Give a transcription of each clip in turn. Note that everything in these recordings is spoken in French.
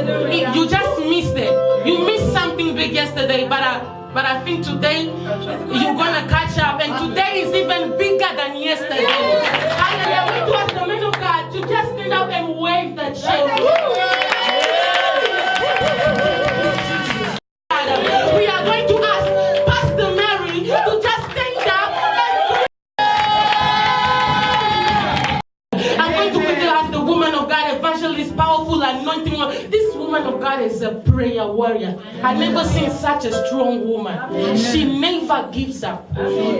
You just missed it. You missed something big yesterday, but I think today you're gonna catch up, and today is even bigger than yesterday. Hallelujah. We want the men of God to just stand up and wave the chain. We are going to ask Pastor Mary to just stand up and I'm going to quickly ask the woman of God, evangelist, powerful, anointing one. This woman of God is a prayer warrior. I've never seen such a strong woman. She never gives up.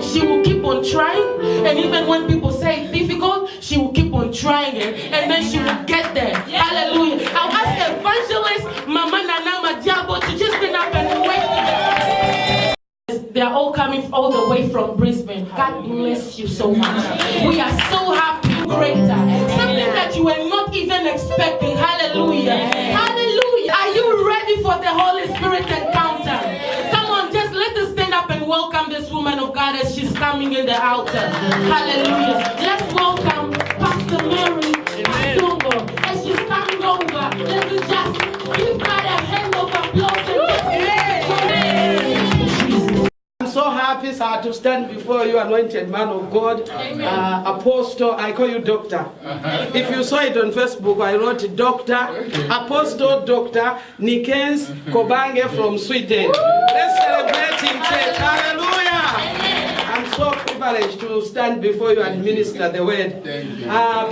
She will keep on trying, and even when people say it's difficult, she will keep on trying it, and then she will get there. Hallelujah. I'll ask evangelist Mama Nana Madiabo to just stand up and wait. They are all coming all the way from Brisbane. God bless you so much. We are so happy. Greater. Something that you were not even expecting. Hallelujah. Hallelujah. Are you ready for the Holy Spirit encounter? Come on, just let us stand up and welcome this woman of God as she's coming in the altar. Hallelujah. Let's welcome Pastor Mary Asumbo as she's coming over. Let's just give God a hand of applause. So happy, sir, to stand before you, anointed man of God, Apostle. I call you Doctor. If you saw it on Facebook, I wrote Doctor, Apostle Doctor Nikens Kobange from Sweden. Let's celebrate in church. Hallelujah. I'm so privileged to stand before you and minister the word.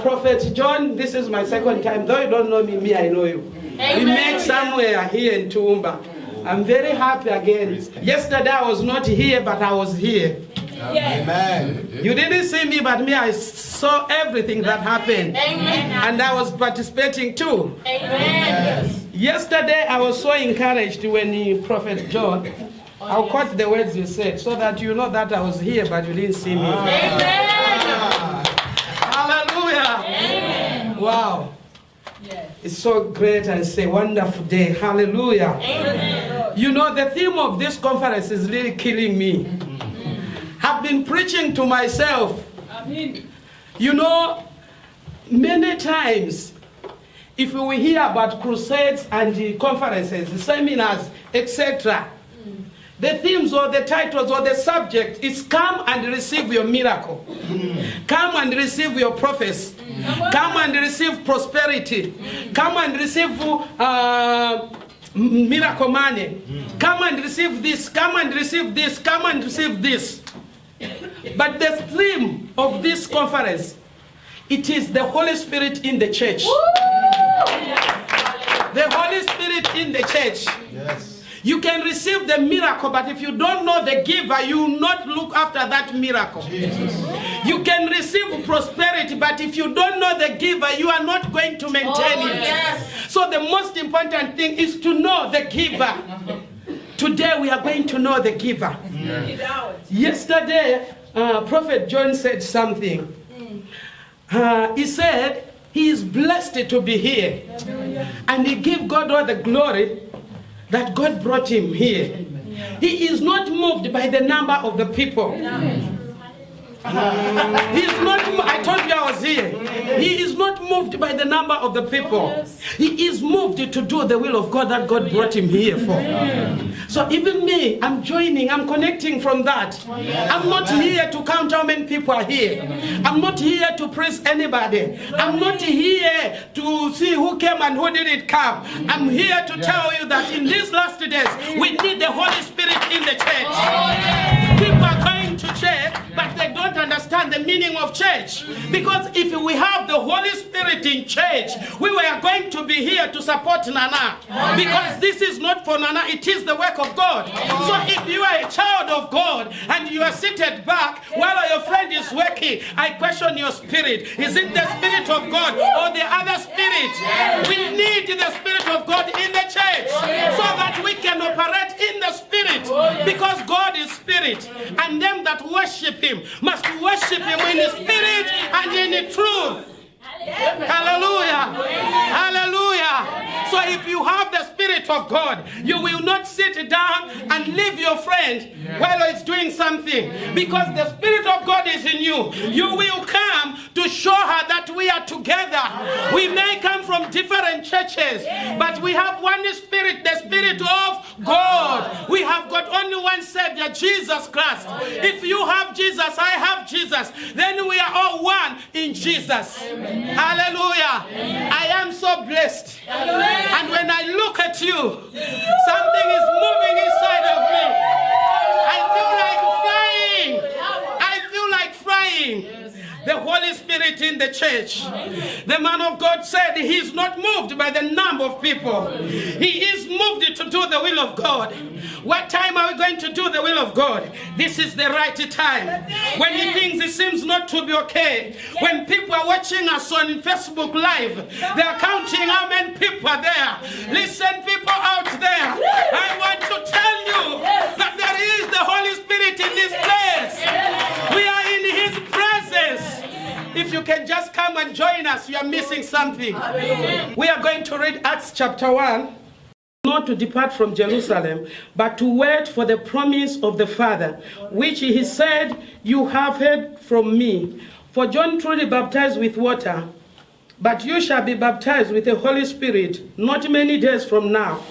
Prophet John, this is my second time. Though you don't know me, I know you. We met somewhere here in Toowoomba. I'm very happy again. Yesterday I was not here, but I was here. Yes. Amen. You didn't see me, but me, I saw everything that happened. Amen. And I was participating too. Amen. Yesterday I was so encouraged when Prophet John, I'll quote the words you said, so that you know that I was here, but you didn't see me. Amen. Hallelujah. Amen. Wow. It's so great and it's a wonderful day. Hallelujah. Amen. You know, the theme of this conference is really killing me. I've been preaching to myself. Amen. You know, many times, if we hear about crusades and conferences, seminars, etc., the themes or the titles or the subject is come and receive your miracle. Come and receive your prophecy. Come and receive prosperity. Come and receive miracle money. Come and receive this. Come and receive this. Come and receive this. But the theme of this conference, it is the Holy Spirit in the church. The Holy Spirit in the church. Yes. You can receive the miracle, but if you don't know the giver, you will not look after that miracle. Jesus. You can receive prosperity, but if you don't know the giver, you are not going to maintain it. Yes. So the most important thing is to know the giver. Today we are going to know the giver. Yes. Yesterday, Prophet John said something. He said he is blessed to be here. And he gave God all the glory that God brought him here. He is not moved by the number of the people. He is not, I told you I was here. He is not moved by the number of the people. He is moved to do the will of God that God brought him here for. So even me, I'm joining, I'm connecting from that. I'm not here to count how many people are here. I'm not here to praise anybody. I'm not here to see who came and who didn't come. I'm here to tell you that in these last days, we need the Holy Spirit in the church. People are going to church, but they don't understand the meaning of church. Because if we have the Holy Spirit in church, we were going to be here to support Nana. Because this is not for Nana, it is the work of God. So if you are a child of God and you are seated back while your friend is working, I question your spirit. Is it the Spirit of God or the other spirit? We need the Spirit of God in the church so that we can operate in the Spirit. Because God is Spirit, and them that worship Him must worship Him in the Spirit and in the truth. Hallelujah. Hallelujah. So if you have the Spirit of God, you will not sit down and leave your friend while he's doing something. Because the Spirit of God is in you. You will come to show her that we are together. We may come from different churches, but we have one Spirit, the Spirit of God. We have got only one Savior, Jesus Christ. If you have Jesus, I have Jesus. Then we are all one in Jesus. Hallelujah. I am so blessed. And when I look at you, something is moving inside of me. I feel like flying. I feel like flying. The Holy Spirit in the church. The man of God said he is not moved by the number of people. He is moved to do the will of God. What time are we going to do the will of God? This is the right time. When he thinks it seems not to be okay. When people are watching us on Facebook Live, they are counting how many people are there. Listen, people out there, I want to tell you that there is the Holy Spirit in this place. We are in his presence. If you can just come and join us, you are missing something. We are going to read Acts chapter 1. Not to depart from Jerusalem, but to wait for the promise of the Father, which he said, you have heard from me. For John truly baptized with water, but you shall be baptized with the Holy Spirit not many days from now.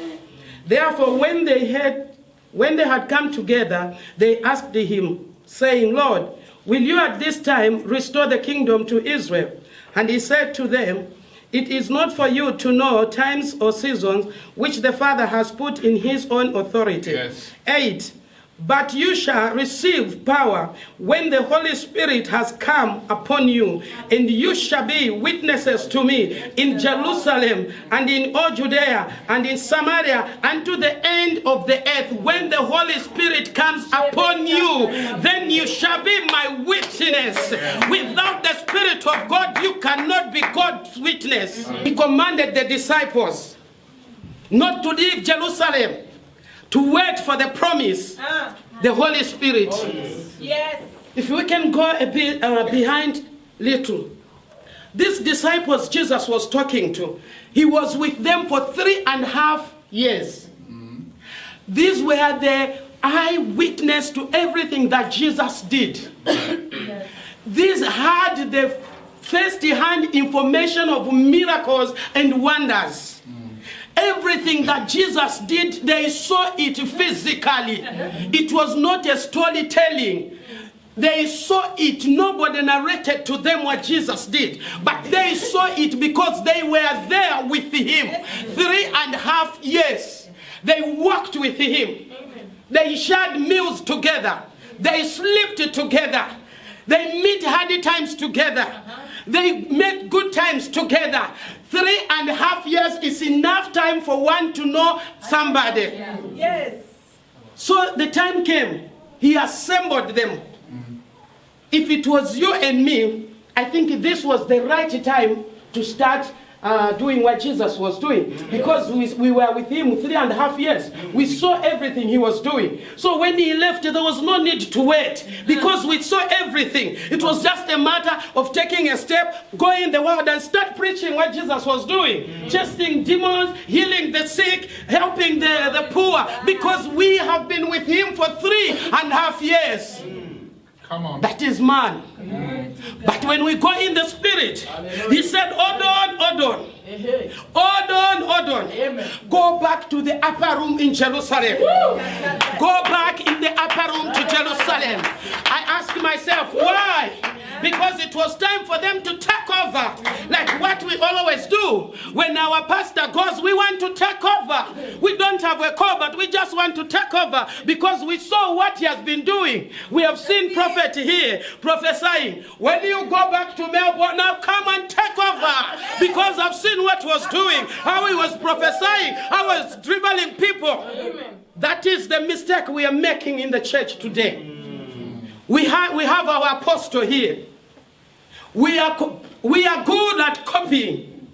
Therefore, when they had come together, they asked him, saying, Lord, will you at this time restore the kingdom to Israel? And he said to them, it is not for you to know times or seasons which the Father has put in his own authority. Yes. 8. But you shall receive power when the Holy Spirit has come upon you, and you shall be witnesses to me in Jerusalem and in all Judea and in Samaria and to the end of the earth. When the Holy Spirit comes upon you, then you shall be my witness. Without the Spirit of God, you cannot be God's witness. He commanded the disciples not to leave Jerusalem, to wait for the promise, the Holy Spirit. Yes. If we can go a bit behind little. These disciples Jesus was talking to, he was with them for 3.5 years. These were the eyewitness to everything that Jesus did. These had the first-hand information of miracles and wonders. Everything that Jesus did, they saw it physically. It was not a storytelling. They saw it. Nobody narrated to them what Jesus did. But they saw it because they were there with him. 3.5 years. They walked with him. They shared meals together. They slept together. They met hard times together. They met good times together. 3.5 years is enough time for one to know somebody. Yes. So the time came. He assembled them. If it was you and me, I think this was the right time to start doing what Jesus was doing, because we were with him 3.5 years. We saw everything he was doing. So when he left, there was no need to wait, because we saw everything. It was just a matter of taking a step, going in the world and start preaching what Jesus was doing. Chasing demons, healing the sick, helping the poor, because we have been with him for 3.5 years. Come on. That is man. But when we go in the Spirit, he said, hold on, hold on. Hold on, hold on. Go back to the upper room in Jerusalem. Go back in the upper room to Jerusalem. I ask myself, why? Because it was time for them to take over. Like what we always do. When our pastor goes, we want to take over. We don't have a call, but we just want to take over because we saw what he has been doing. We have seen prophet here prophesying. When you go back to Melbourne, now come and take over. Because I've seen what he was doing, how he was prophesying, how he was dribbling people. That is the mistake we are making in the church today. We have our apostle here. We are good at copying.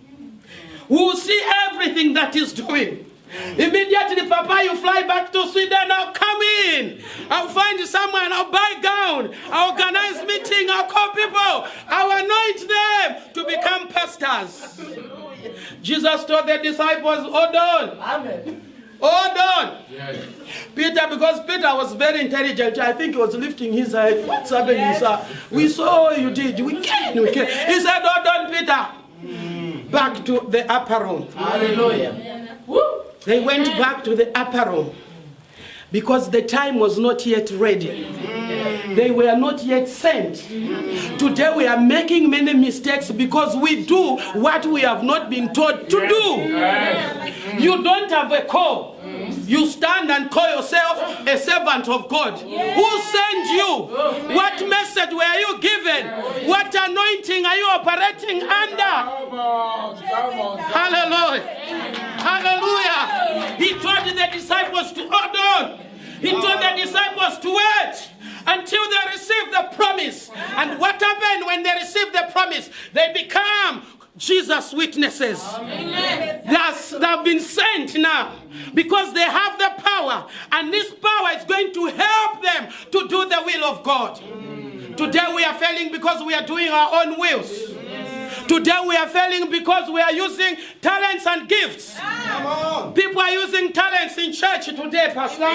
We will see everything that he's doing. Immediately, Papa, you fly back to Sweden. Now come in. I'll find someone, I'll buy gown, I'll organize meeting, I'll call people, I'll anoint them to become pastors. Jesus told the disciples, hold on. Amen. Hold on. Yes. Peter, because Peter was very intelligent, I think he was lifting his head. What's happening, sir? We saw what you did. We can't. He said, hold on, Peter. Back to the upper room. Hallelujah. They went back to the upper room because the time was not yet ready. They were not yet sent. Today we are making many mistakes because we do what we have not been taught to do. You don't have a call. You stand and call yourself a servant of God. Who sent you? What message were you given? What anointing are you operating under? Hallelujah. Hallelujah. He told the disciples to hold on. He told the disciples to wait until they receive the promise. And what happened when they received the promise? They become Jesus' witnesses. They have been sent now because they have the power. And this power is going to help them to do the will of God. Today we are failing because we are doing our own wills. Today we are failing because we are using talents and gifts. People are using talents in church today, Pastor.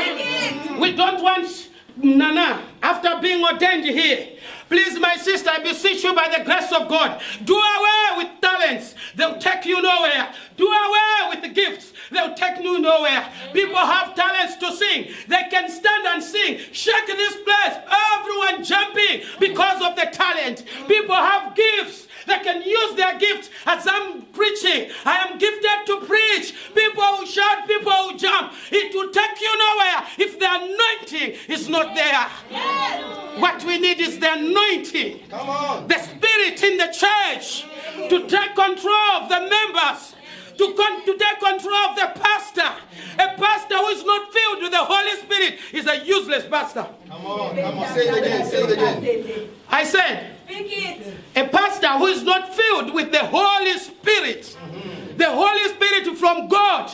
We don't want Nana, after being ordained here. Please, my sister, I beseech you by the grace of God, do away with talents. They'll take you nowhere. Do away with the gifts. They'll take you nowhere. People have talents to sing. They can stand and sing. Shake this place. Everyone jumping because of the talent. People have gifts. They can use their gifts. As I'm preaching, I am gifted to preach. People will shout, people will jump. It will take you nowhere if the anointing is not there. Yes. What we need is the anointing. Come on. The spirit in the church to take control of the members. To take control of the pastor. A pastor who is not filled with the Holy Spirit is a useless pastor. Come on, say it again, say it again. I said, Speak it. a pastor who is not filled with the Holy Spirit. The Holy Spirit from God.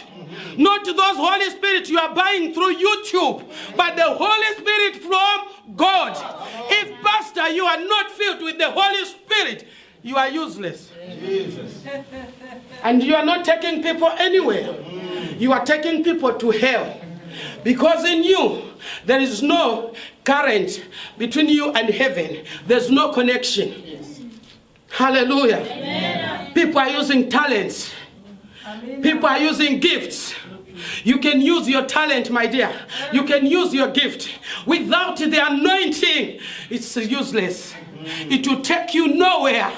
Not those Holy Spirit you are buying through YouTube, but the Holy Spirit from God. If pastor, you are not filled with the Holy Spirit, you are useless. Jesus. And you are not taking people anywhere. You are taking people to hell. Because in you, there is no current between you and heaven. There's no connection. Hallelujah. Amen. People are using talents. Amen. People are using gifts. You can use your talent, my dear. You can use your gift. Without the anointing, it's useless. It will take you nowhere.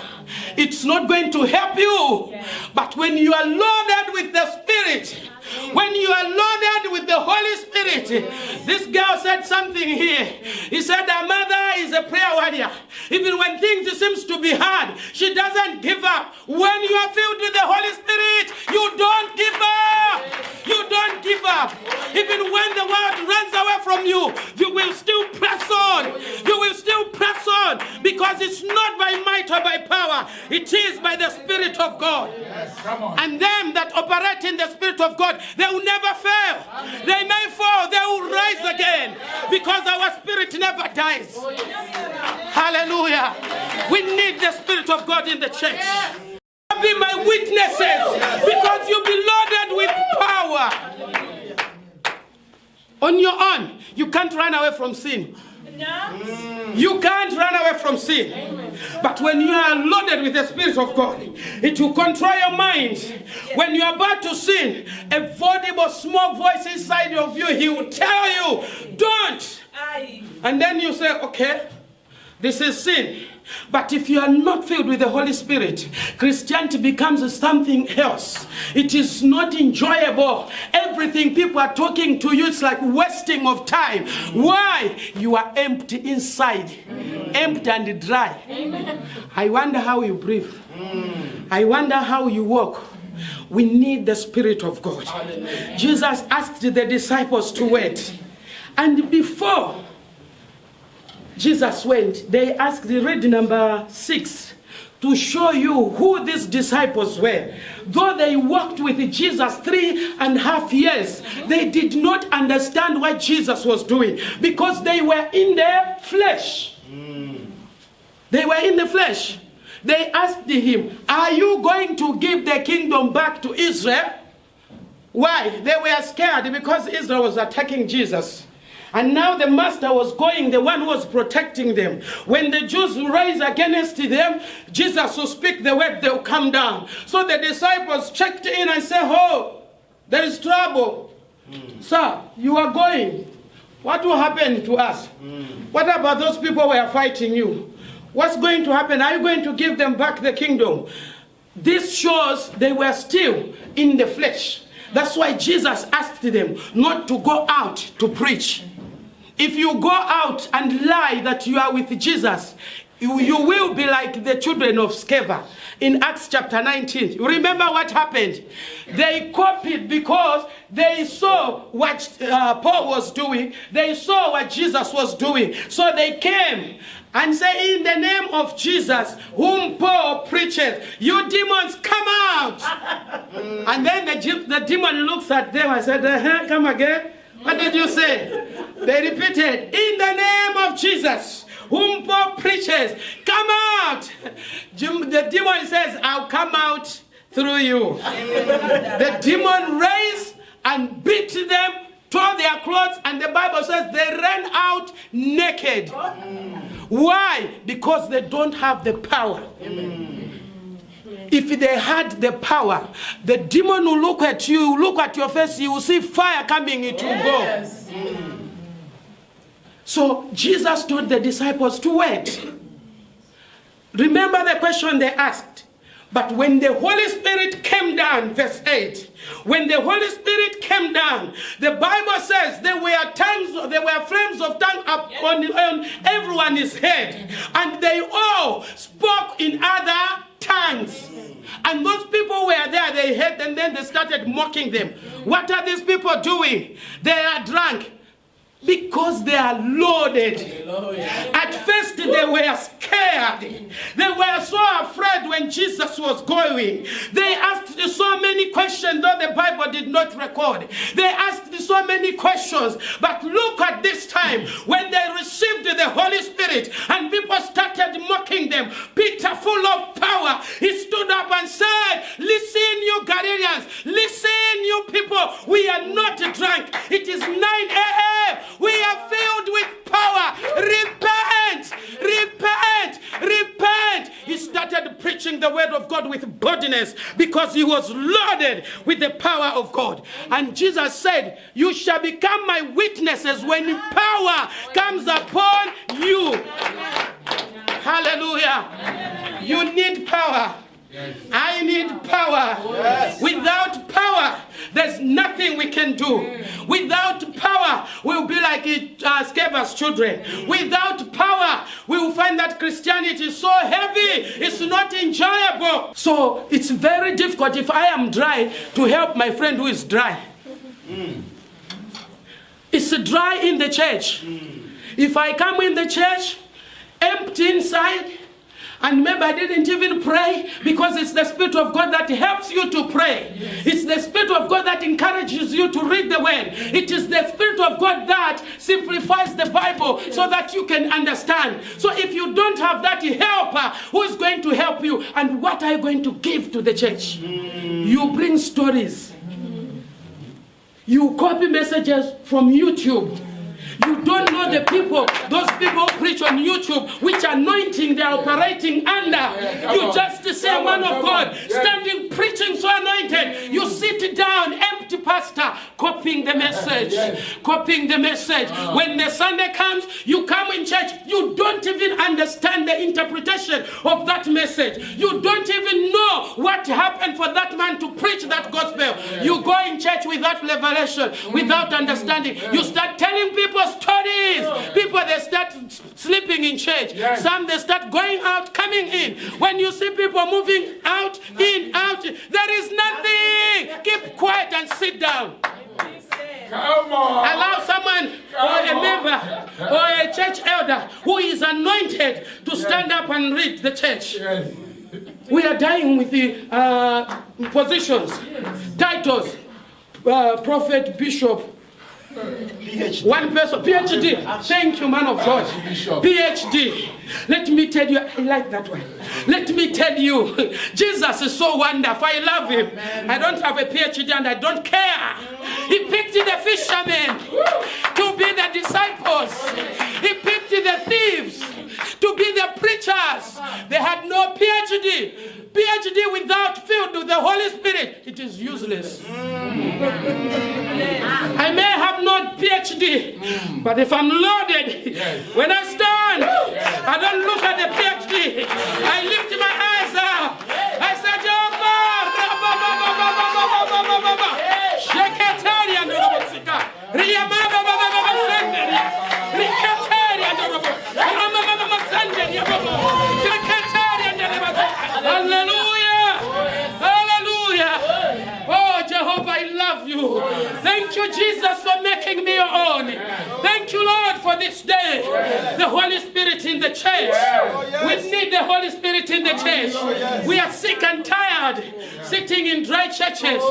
It's not going to help you. But when you are loaded with the Spirit, when you are loaded with the Holy Spirit, this girl said something here. He said her mother is a prayer warrior. Even when things seems to be hard, she doesn't give up. When you are filled with the Holy Spirit, you don't give up. You don't give up. Even when the world runs away from you, you will still press on. You will still press on because it's not by might or by power. It is by the Spirit of God. Yes, come on. And them that operate in the Spirit of God, they will never fail. They may fall, they will rise again because our spirit never dies. Hallelujah. We need the Spirit of God in the church. Be my witnesses because you'll be loaded with power. On your own, you can't run away from sin. You can't run away from sin. But when you are loaded with the Spirit of God, it will control your mind. When you are about to sin, a audible small voice inside of you, he will tell you, don't. And then you say, okay, this is sin. But if you are not filled with the Holy Spirit, Christianity becomes something else. It is not enjoyable. Everything people are talking to you, it's like wasting of time. Why? You are empty inside. Empty and dry. I wonder how you breathe. I wonder how you walk. We need the Spirit of God. Jesus asked the disciples to wait. And before Jesus went, they asked, read number 6, to show you who these disciples were. Though they walked with Jesus 3.5 years, they did not understand what Jesus was doing because they were in their flesh. They were in the flesh. They asked him, are you going to give the kingdom back to Israel? Why? They were scared because Israel was attacking Jesus. And now the master was going, the one who was protecting them. When the Jews rise against them, Jesus will speak the word, they'll come down. So the disciples checked in and said, oh, there is trouble. Sir, you are going. What will happen to us? What about those people who are fighting you? What's going to happen? Are you going to give them back the kingdom? This shows they were still in the flesh. That's why Jesus asked them not to go out to preach. If you go out and lie that you are with Jesus, you will be like the children of Sceva in Acts chapter 19. You remember what happened? They copied because they saw what Paul was doing. They saw what Jesus was doing. So they came and say, in the name of Jesus, whom Paul preaches, you demons, come out. And then the demon looks at them and said, come again. What did you say? They repeated, in the name of Jesus, whom Paul preaches, come out. The demon says, I'll come out through you. The demon raised and beat them, tore their clothes, and the Bible says they ran out naked. Why? Because they don't have the power. If they had the power, the demon will look at you, look at your face, you will see fire coming, it will go. So Jesus told the disciples to wait. Remember the question they asked. But when the Holy Spirit came down, verse 8, when the Holy Spirit came down, the Bible says there were tongues, there were flames of tongue up on everyone's head, and they all spoke in other tongues. And those people were there, they heard, and then they started mocking them. What are these people doing? They are drunk. Because they are loaded. At first they were scared. They were so afraid when Jesus was going. They asked so many questions, though the Bible did not record. They asked so many questions. But look at this time, when they received the Holy Spirit and people started mocking them, Peter, full of power, he stood up and said, listen, you Galileans, listen, you people, we are not drunk. It is 9 a.m. We are filled with power. Repent, repent, repent. He started preaching the word of God with boldness because he was loaded with the power of God. And Jesus said, you shall become my witnesses when power comes upon you. Hallelujah. You need power. I need power. Yes. Without power, there's nothing we can do. Without power, we'll be like Sceva's children. Without power, we will find that Christianity is so heavy, it's not enjoyable. So it's very difficult if I am dry to help my friend who is dry. It's dry in the church. If I come in the church, empty inside, and maybe I didn't even pray, because it's the Spirit of God that helps you to pray. It's the Spirit of God that encourages you to read the Word. It is the Spirit of God that simplifies the Bible so that you can understand. So if you don't have that helper, who is going to help you? And what are you going to give to the church? You bring stories. You copy messages from YouTube. You don't know the people, those people who preach on YouTube, which anointing they are operating under. You just say, man of God, standing, preaching so anointed. You sit down, empty pastor, copying the message. Copying the message. When the Sunday comes, you come in church, you don't even understand the interpretation of that message. You don't even know what happened for that man to preach that gospel. You go in church without revelation, without understanding. You start telling people stories. People, they start sleeping in church. Some, they start going out, coming in. When you see people moving out, in, out, there is nothing. Keep quiet and sit down. Come on. Allow someone or a member or a church elder who is anointed to stand up and read the church. We are dying with the positions, titles, prophet, bishop. One person, PhD. Thank you, man of God. PhD. Let me tell you, I like that one. Let me tell you, Jesus is so wonderful. I love him. I don't have a PhD and I don't care. He picked the fishermen to be the disciples. He picked the thieves to be the preachers. They had no PhD. PhD without filled with the Holy Spirit, it is useless. I may have not PhD, but if I'm loaded, when I stand, I don't look at the PhD. I lift my eyes up. I say, Jehovah, hallelujah, hallelujah. Oh, Jehovah, I love you. Thank you, Jesus, for making me your own. Thank you, Lord, for this day. The Holy Spirit in the church. We need the Holy Spirit in the church. We are sick and tired sitting in dry churches.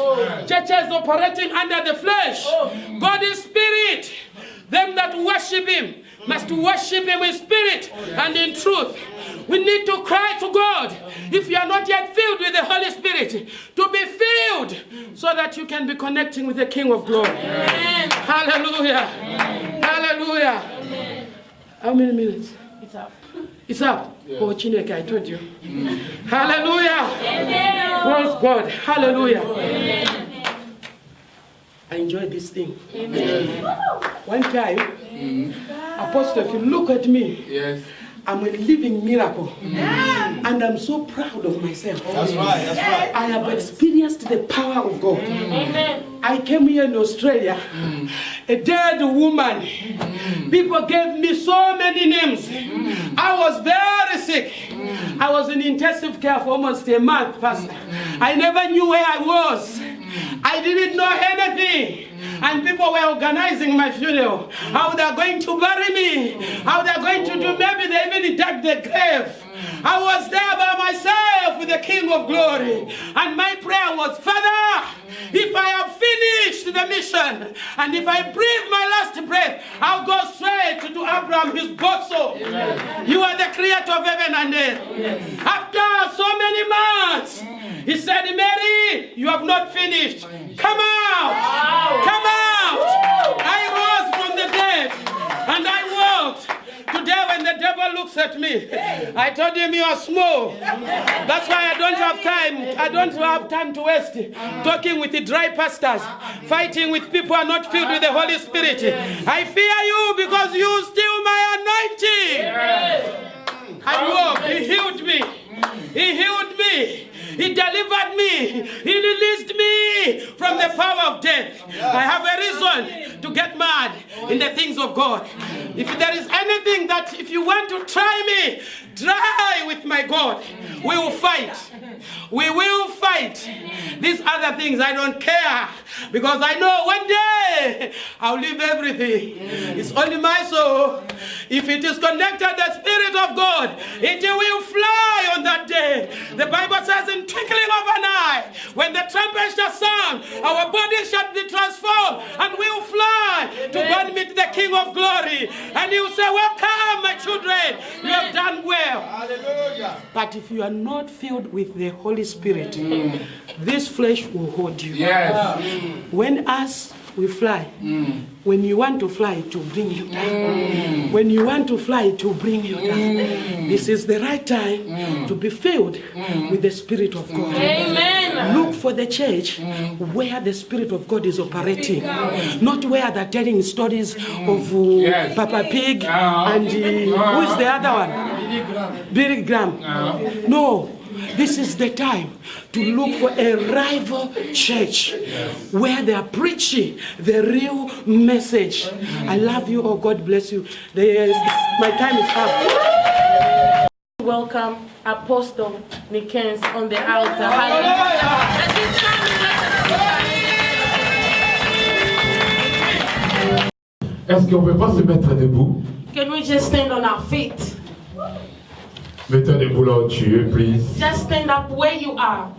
Churches operating under the flesh. God is spirit. Them that worship him must worship him in spirit and in truth. We need to cry to God, if you are not yet filled with the Holy Spirit, to be filled so that you can be connecting with the King of Glory. Amen. Hallelujah. Amen. Hallelujah. Amen. How many minutes? It's up. It's up. Yeah. Oh, Chineke, I told you. Hallelujah. Amen. Praise God. Hallelujah. Amen. I enjoy this thing. Amen. One time, Apostle, if you look at me, yes, I'm a living miracle. And I'm so proud of myself. That's right, that's right. I have experienced the power of God. Amen. I came here in Australia, a dead woman. People gave me so many names. I was very sick. I was in intensive care for almost a month, Pastor. I never knew where I was. I didn't know anything. And people were organizing my funeral. How they're going to bury me. How they're going to do, maybe they even dug the grave. I was there by myself with the King of Glory. And my prayer was, Father, if I have finished the mission, and if I breathe my last breath, I'll go straight to Abraham, his bosom. You are the creator of heaven and earth. After so many months, he said, Mary, you have not finished. Come out. Come out. I rose from the dead and I walked. Today when the devil looks at me, I told him you are small. That's why I don't have time. I don't have time to waste talking with the dry pastors, fighting with people who are not filled with the Holy Spirit. I fear you because you steal my anointing. I walked. He healed me. He healed me. He delivered me. He released me from the power of death. I have a reason to get mad in the things of God. If there is anything that if you want to try me, try with my God. We will fight. We will fight. These other things I don't care, because I know one day I'll leave everything. It's only my soul. If it is connected to the Spirit of God, it will fly on that day. The Bible says in twinkling of an eye, when the trumpet shall sound, our body shall be transformed and we will fly to go and meet the King of Glory. And he will say, welcome my children, you have done well. Hallelujah. But if you are not filled with the Holy Spirit, this flesh will hold you. Yes. When we fly, when you want to fly, it will bring you down. When you want to fly, it will bring you down. This is the right time to be filled with the Spirit of God. Amen. Look for the church where the Spirit of God is operating, not where they're telling stories of Papa Pig and who is the other one? Billy Graham. No. This is the time to look for a rival church where they are preaching the real message. I love you. Oh, God bless you. My time is up. Welcome Apostle Nikens on the altar. Hallelujah. Est-ce qu'on peut pas se mettre debout? Can we just stand on our feet? Mettez debout là où tu es, please. Just stand up where you are.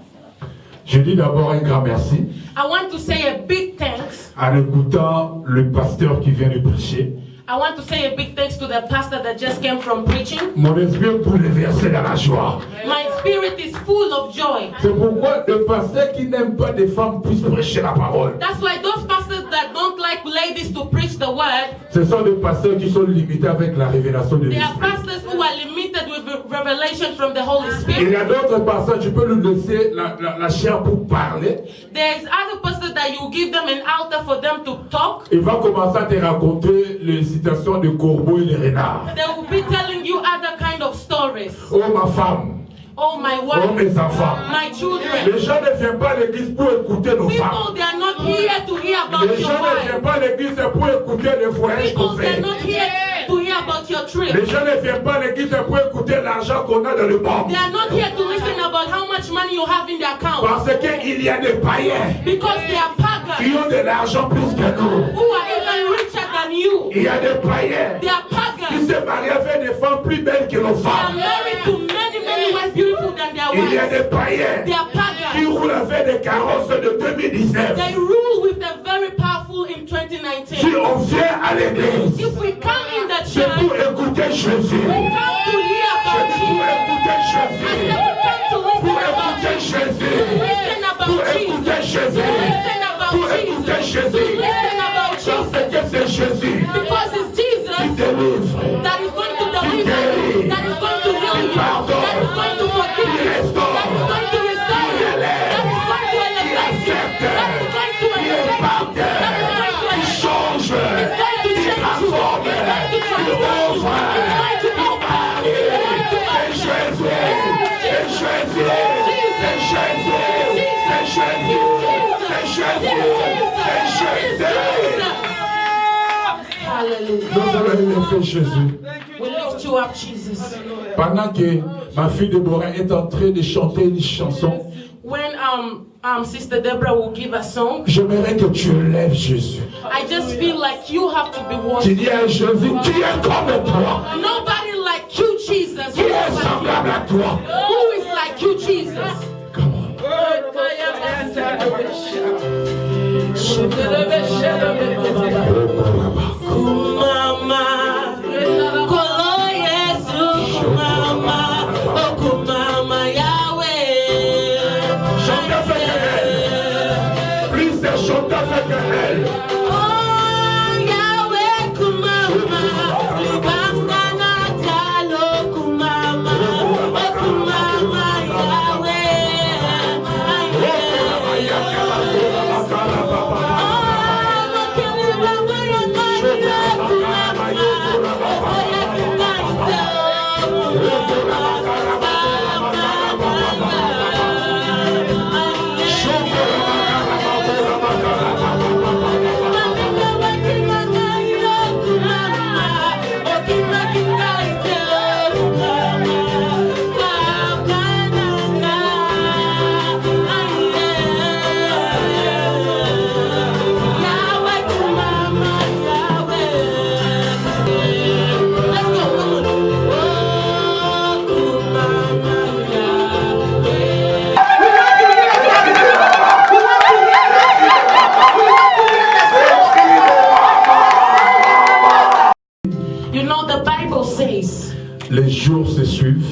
Je dis d'abord un grand merci I want to say a big thanks. en écoutant le pasteur qui vient de prêcher. I want to say a big thanks to the pastor that just came from preaching. Mon esprit est bouleversé dans la joie. My spirit is full of joy. C'est pourquoi le pasteur qui n'aime pas des femmes puisse prêcher la parole. That's why those pastors that don't like ladies to preach the word, Ce sont des pasteurs qui sont limités avec la révélation de they are l'esprit. pastors who are limited with revelation from the Holy Il Spirit. y a d'autres pasteurs, tu peux lui laisser la chair pour parler. There's other pastors that you give them an altar for them to talk. Il va commencer à te raconter les citations de corbeaux et de renards. They will be telling you other kind of stories. Oh ma femme, Oh my oh wife, mes enfants. my children. Les gens ne viennent pas à l'église pour écouter nos People, femmes. they are not here to hear about Les your gens ne wife. viennent pas à l'église pour écouter les voyages qu'on People, they fait. are not here to hear about your Les trip. gens ne viennent pas à l'église pour écouter l'argent qu'on a dans le banque. They are not here to listen about how much money you have in their account. Parce qu'il y a des païens Because they are qui pagans ont de l'argent plus que nous. who are even richer than you. Il y a des païens They are qui pagans. se marient avec des femmes plus belles que nos They are femmes. married to many, many wives beautiful than their Il y a wives. des païens They are qui pagans. roulent avec des carrosses de 2019. They rule with the very powerful in Si 2019. on vient à l'église, If we come in the c'est church, pour écouter Jésus. we come to hear C'est about pour Jesus. écouter I Jésus. said we come to Pour listen about écouter Jesus. Jésus. Listen about Pour Jesus. écouter Jésus. Listen about Pour écouter Jesus. Jésus. Listen about Parce Jesus. que c'est Jésus Because it's qui Jesus délivre. that is going to deliver you, that is going to heal you, that is going to forgive you, that is going to restore you, that is going to elevate you, that is going to elevate you, that is going to elevate you. Change. It's going to change you. It's going to transform you. It's going to open you. It's going to open you. C'est Jésus. C'est Jésus. C'est Jésus. C'est Jésus. C'est Jésus. Hallelujah. Nous allons élever Jésus. We lift you up, Jesus. Pendant que ma fille Déborah est en train de chanter une chanson, When Sister Deborah will give a song, j'aimerais que tu élèves Jésus. I just feel like you have to be Tu worshiped. dis à Jésus, qui est comme toi? Nobody like you, Jesus. Qui est semblable à toi? Who is like you, Jesus? Come on. Kumama, kolo Yesu, kumama, oh kumama Yahweh. Chante avec elle. Plus de chante avec elle. Oh Yahweh, kumama, libangana talo kumama, oh kumama Yahweh. You know, the Bible says Les jours se suivent,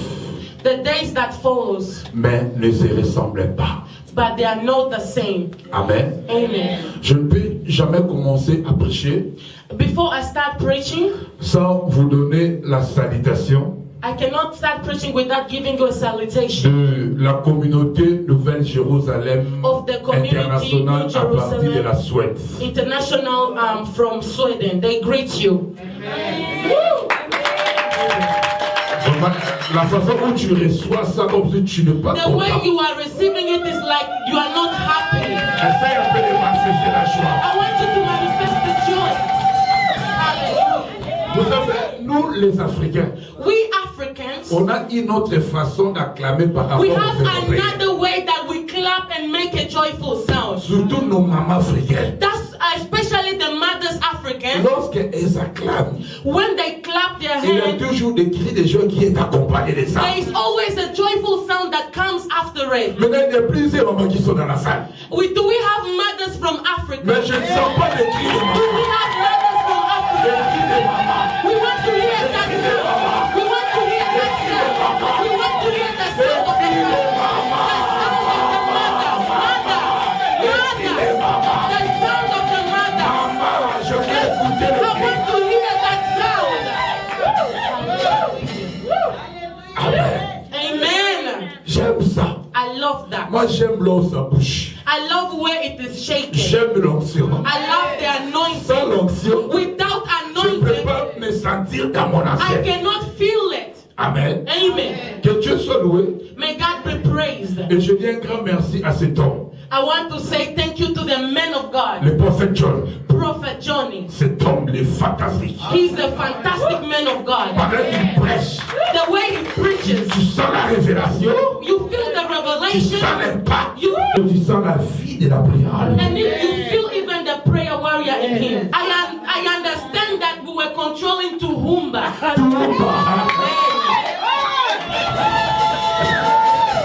the days that follows, mais ne se ressemblent pas. but they are not the same. Amen. Amen. Je ne peux jamais commencer à prêcher Before I start preaching, sans vous donner la salutation I cannot start preaching without giving you a salutation de la communauté Nouvelle-Jérusalem of the community internationale in à partir de la Jerusalem, Suède. international from Sweden. They greet you. La façon où tu reçois ça comme si tu n'es pas The way content. you are receiving it is like you are not happy. Essaye un peu de manifester la joie. I want you to manifest the joy. Hallelujah. Vous savez, nous les Africains, We Africans, on a une autre façon d'acclamer par rapport we aux have Européens. another way that we clap and make a joyful sound. Surtout nos mamans africaines. That's especially the mothers African. Lorsqu'elles acclament, When they clap their il y a hand, toujours des cris de joie qui est accompagné de ça. there is always a joyful sound that comes after it. Maintenant, il y a plusieurs mamans qui sont dans la salle. Do we have mothers from Africa? Mais je ne sens pas les cris de Do maman. we have mothers from Les Africa? cris de maman. We want to hear that sound. We want to hear that sound. We want to hear the sound of the mother. The sound of the mother. Maman, je veux écouter I le cri. want to hear that sound. Amen. Amen. J'aime ça. I love that. Moi, j'aime l'eau sa bouche. I love where it is shaking. J'aime l'onction. I love the anointing. Sans l'onction, Without je ne peux anointing, pas me sentir dans mon I assiette. cannot feel it. Amen. Amen. Que Dieu soit loué. May God be praised. Et je dis un grand merci à cet homme, I want to say thank you to the men of God. le prophète John. Prophet Johnny. Cet homme, il est fantastique. He's a fantastic man of God. Pendant qu'il prêche, The way he preaches, tu sens la révélation, you feel the tu revelation, sens l'impact, you tu sens la vie de la prière. and you feel even the prayer warrior in him. I understand that we were controlling Tuhumba.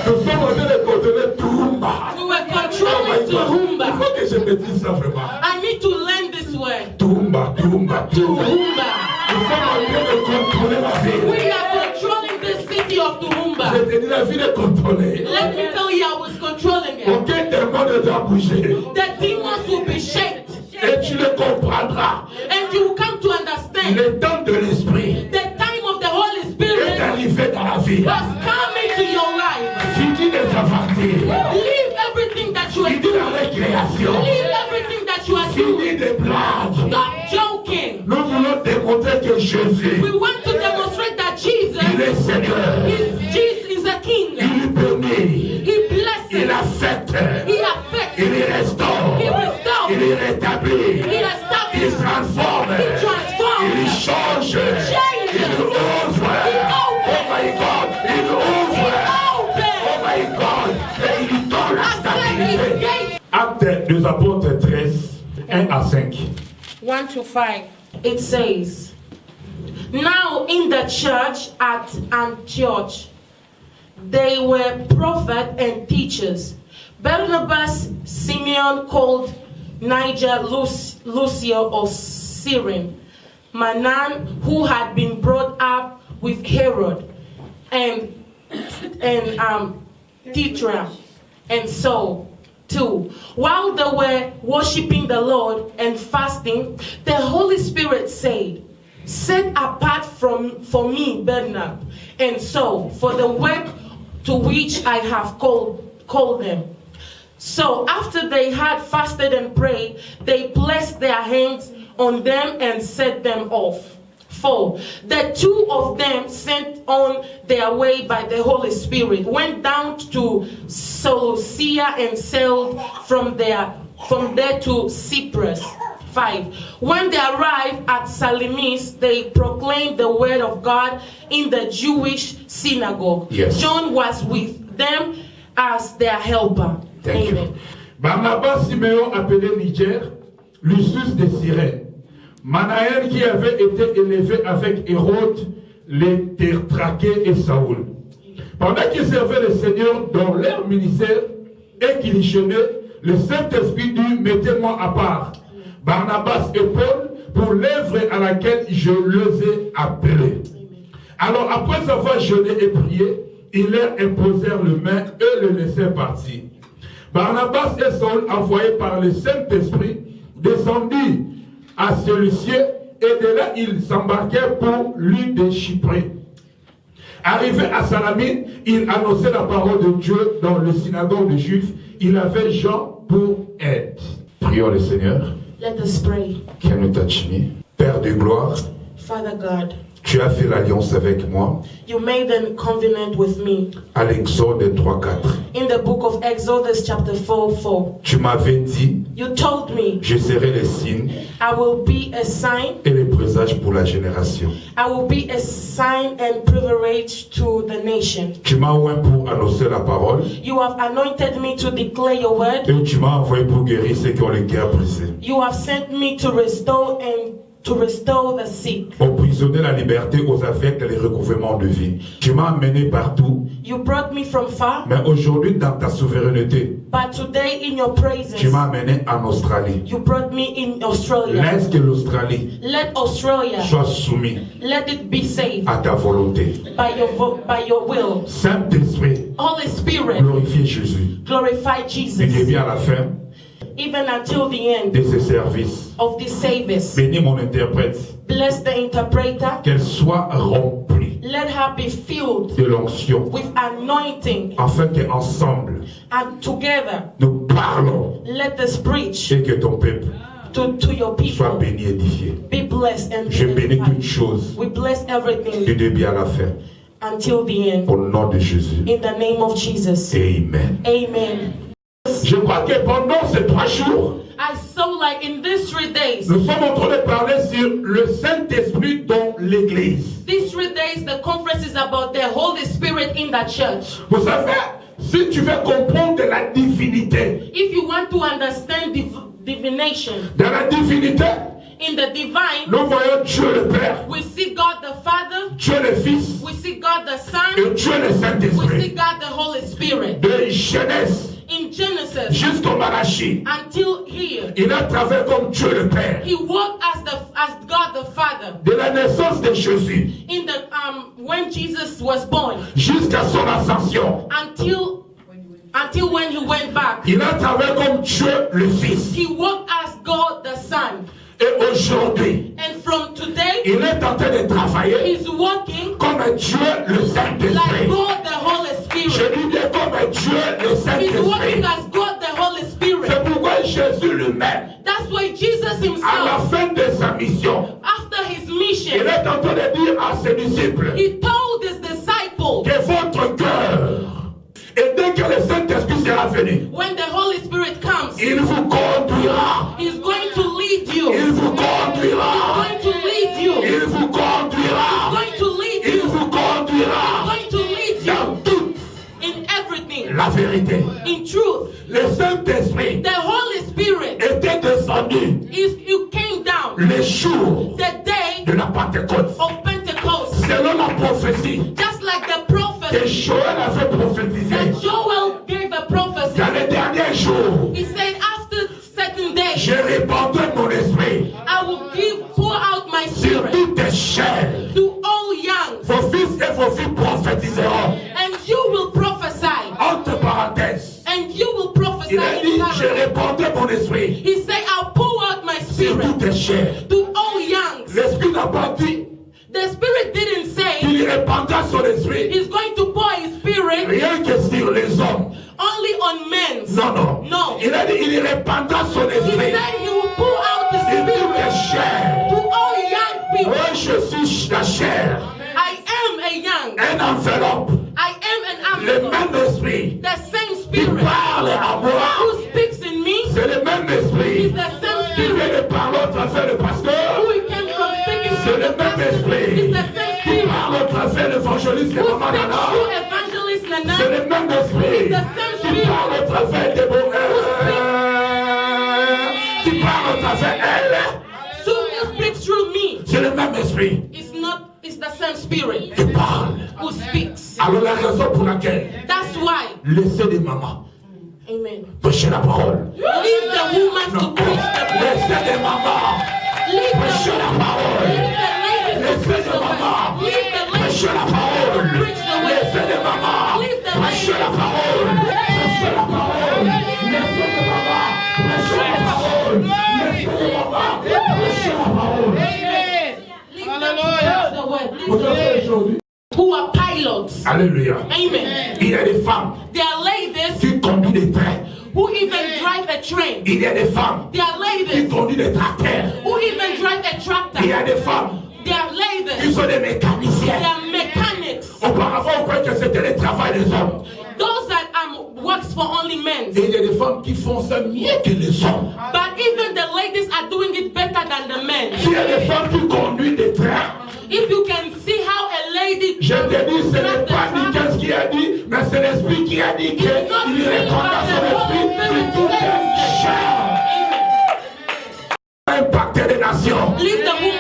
Nous sommes en train de contrôler Toumba. We were Il controlling Tuhumba. faut que je me dise ça vraiment. I need to learn this word. Toumba, Toumba, Toumba. Tuhumba. Nous sommes en train de contrôler la ville. We are controlling the city of Tuhumba. Je te dis, la ville est contrôlée. Let me tell you, I was controlling it. Aucun démon ne doit bouger. The demons will be shaken, Et tu le comprendras. and you will come to understand Le temps de l'esprit the time of the Holy est Spirit arrivé dans la vie. was coming to your life. Fini les avantiles. Leave everything that you are Fini doing. la récréation. Leave everything that you are doing. Fini les blagues. Stop joking. Nous voulons démontrer que Jésus, We want to demonstrate that Jesus il est Seigneur. is a king. Il bénit. He blesses. Il affecte. He affects. Il restaure. He restores. Il rétablit. He Il establishes. transforme. He transforms. Il change. changes. Il ouvre. Oh my God. Il ouvre. Oh my God. Et il donne la stabilité. Actes des apôtres 13, 1 à 5. 1 to 5. It says, now in the church at Antioch, they were prophets and teachers. Barnabas, Simeon called Niger, Lucio of Cyrene, Manan, who had been brought up with Herod, and Tetra, and Saul. 2. While they were worshiping the Lord and fasting, the Holy Spirit said, set apart for me Barnabas and Saul for the work to which I have called them. So after they had fasted and prayed, they placed their hands on them and set them off. 4. The two of them, sent on their way by the Holy Spirit, went down to Seleucia and sailed from there to Cyprus. 5. When they arrived at Salamis, they proclaimed the word of God in the Jewish synagogue. Yes. John was with them as their helper. Thank Amen. you. Barnabas, Siméon appelé Niger, Lucius de Cyrène, Manaël qui avait été élevé avec Hérode, les Tertraqués et Saoul. Pendant qu'ils servaient le Seigneur dans leur ministère et qu'ils jeûnaient, le Saint-Esprit dit, mettez-moi à part Barnabas et Paul pour l'œuvre à laquelle je les ai appelés. Alors après avoir jeûné et prié, ils leur imposèrent les mains et le laissèrent partir. Barnabas et Saul, envoyés par le Saint-Esprit, descendirent à celui-ci et de là ils s'embarquèrent pour l'île de Chypre. Arrivé à Salamine, ils annonçaient la parole de Dieu dans le synagogue des Juifs. Il avait Jean pour aide. Prions le Seigneur. Let us pray. Can you touch me? Père de gloire, Father God, tu as fait l'alliance avec moi you made a covenant with me. à l'Exode 3:4. In the book of Exodus chapter 4:4, Tu m'avais dit, you told me je serai le signe I will be a sign. et le présage pour la génération. I will be a sign and privilege to the nation. Tu m'as envoyé pour annoncer la parole You have anointed me to declare your word. et tu m'as envoyé pour guérir ceux qui ont le cœur brisé. You have sent me to restore and to restore the sick. Emprisonner la liberté aux aveugles et les recouvrements de vie. Tu m'as amené partout, You brought me from far, mais aujourd'hui dans ta souveraineté, but today in your praises, tu m'as amené en Australie. you brought me in Australia. Laisse que l'Australie Let Australia, soit soumise let it be saved à ta volonté. by your will. Saint-Esprit, Holy Spirit, glorifie Jésus. glorify Du Jesus, début à la fin even until the end de ce service. of this service. Bénis mon interprète. Bless the interpreter. Qu'elle soit remplie Let her be filled de l'onction, with anointing, afin qu'ensemble and together nous parlons let us preach et que ton peuple to your soit people. béni et édifié. Be blessed and Je be bénis toutes edified. choses We bless du everything début à la fin. until the end. Au nom de Jésus. In the name of Jesus. Amen. Amen. Je crois que pendant ces 3 jours, I saw like in these 3 days, nous sommes en train de parler sur le Saint-Esprit dans l'Église. these 3 days, the conference is about the Holy Spirit in the church. Vous savez, si tu veux comprendre la divinité, If you want to understand divination, dans la divinité, in the divine, nous voyons Dieu le Père, we see God the Father, Dieu le Fils we see God the Son, et Dieu le we see Saint-Esprit. God the Holy Spirit. De Genèse In Genesis jusqu'au Malachie, until here, il a travaillé comme Dieu le Père. he walked as God the Father. De la naissance de Jésus In the when Jesus was born jusqu'à son ascension, until when he went back, il a travaillé comme Dieu le Fils. he walked as God the Son. Et aujourd'hui, And from today, il est en train de travailler he's walking comme Dieu le like Saint-Esprit. God the Holy Je Spirit. dis bien comme Dieu le He's Saint-Esprit. walking as God the Holy Spirit. C'est pourquoi Jésus lui-même, That's why Jesus à la himself, fin de sa mission, after his il mission, est en train de dire à ses disciples he told his disciples, que votre cœur, et dès que le Saint-Esprit sera venu, when the Holy Spirit comes, il vous conduira. he's going to lead you. Il vous He's conduira. going to lead you. Il vous conduira. Going to lead Il you. vous conduira Going to lead you dans toute in everything. la vérité. In truth, Le Saint-Esprit the Holy Spirit était descendu you came down le jour the day de la Pentecôte. of Pentecost, Selon la prophétie just like the que prophecy Joël avait prophétisé that Joel gave a prophecy. dans les derniers jours, He said, after certain days, je répandrai mon esprit I will pour out my sur spirit toutes les chairs. to all young, Vos fils et vos filles prophétiseront. and you will prophesy. Entre parenthèses, And you will prophesy. il a in dit, je parables. répandrai mon esprit He said, I'll pour out my sur spirit toutes les chairs. to all youngs. L'esprit n'a pas dit The Spirit didn't say qu'il répandra son esprit He's going to pour His Spirit rien que sur les hommes. only on men. Non, non. No. Il a dit, il répandra son He esprit said He will pour out His sur toutes les Spirit chairs. to all young people. Moi, je suis la chair, I am a young. un enveloppe, I am an le envelope. même esprit The same qui Spirit parle à moi. who speaks in me C'est le même esprit is the same qui Spirit vient de parler au travers le pasteur. who we came from speaking C'est to le the même pastor. esprit Is the same qui Spirit parle au travers l'évangéliste who Maman speaks Nana. through Evangelist C'est Nana. le même esprit It's the same qui Spirit parle au travers des beaux qui parle au travers elle. who speaks through me. C'est le même esprit It's the same Spirit qui parle. who speaks. Alors la raison pour laquelle That's why, laissez les mamans amen, prêcher la parole. leave the woman to preach the word. Laissez les mamans Leave prêcher the, la parole. leave the ladies to Laissez preach les the word. mamans Leave the ladies prêcher la to parole. preach the word. Laissez les mamans Leave the prêcher la parole. Prêchez la parole. Laissez les mamans prêcher la parole. Laissez les mamans prêcher la parole. Leave them to preach the word. Leave Vous the savez ladies aujourd'hui, who are pilots. alléluia, Amen. il y a des femmes There are ladies qui conduisent des trains. who even drive a train. Il y a des femmes There are qui ladies conduisent des tracteurs. who even drive a tractor. Il y a des femmes There are qui ladies. sont des There mécaniciens. are mechanics. Auparavant, on croyait que c'était le travail des hommes. Those that works for only men. Et il y a des femmes qui font ça mieux que les hommes. But even the ladies are doing it better than the men. Il y a des femmes qui conduisent des trains. If you can see how a lady Je te dis, ce n'est drives the pas truck, Nickel qui a dit, mais c'est l'Esprit qui a dit qu'il répandra son esprit sur toutes les chair. Impacter les nations. leave the woman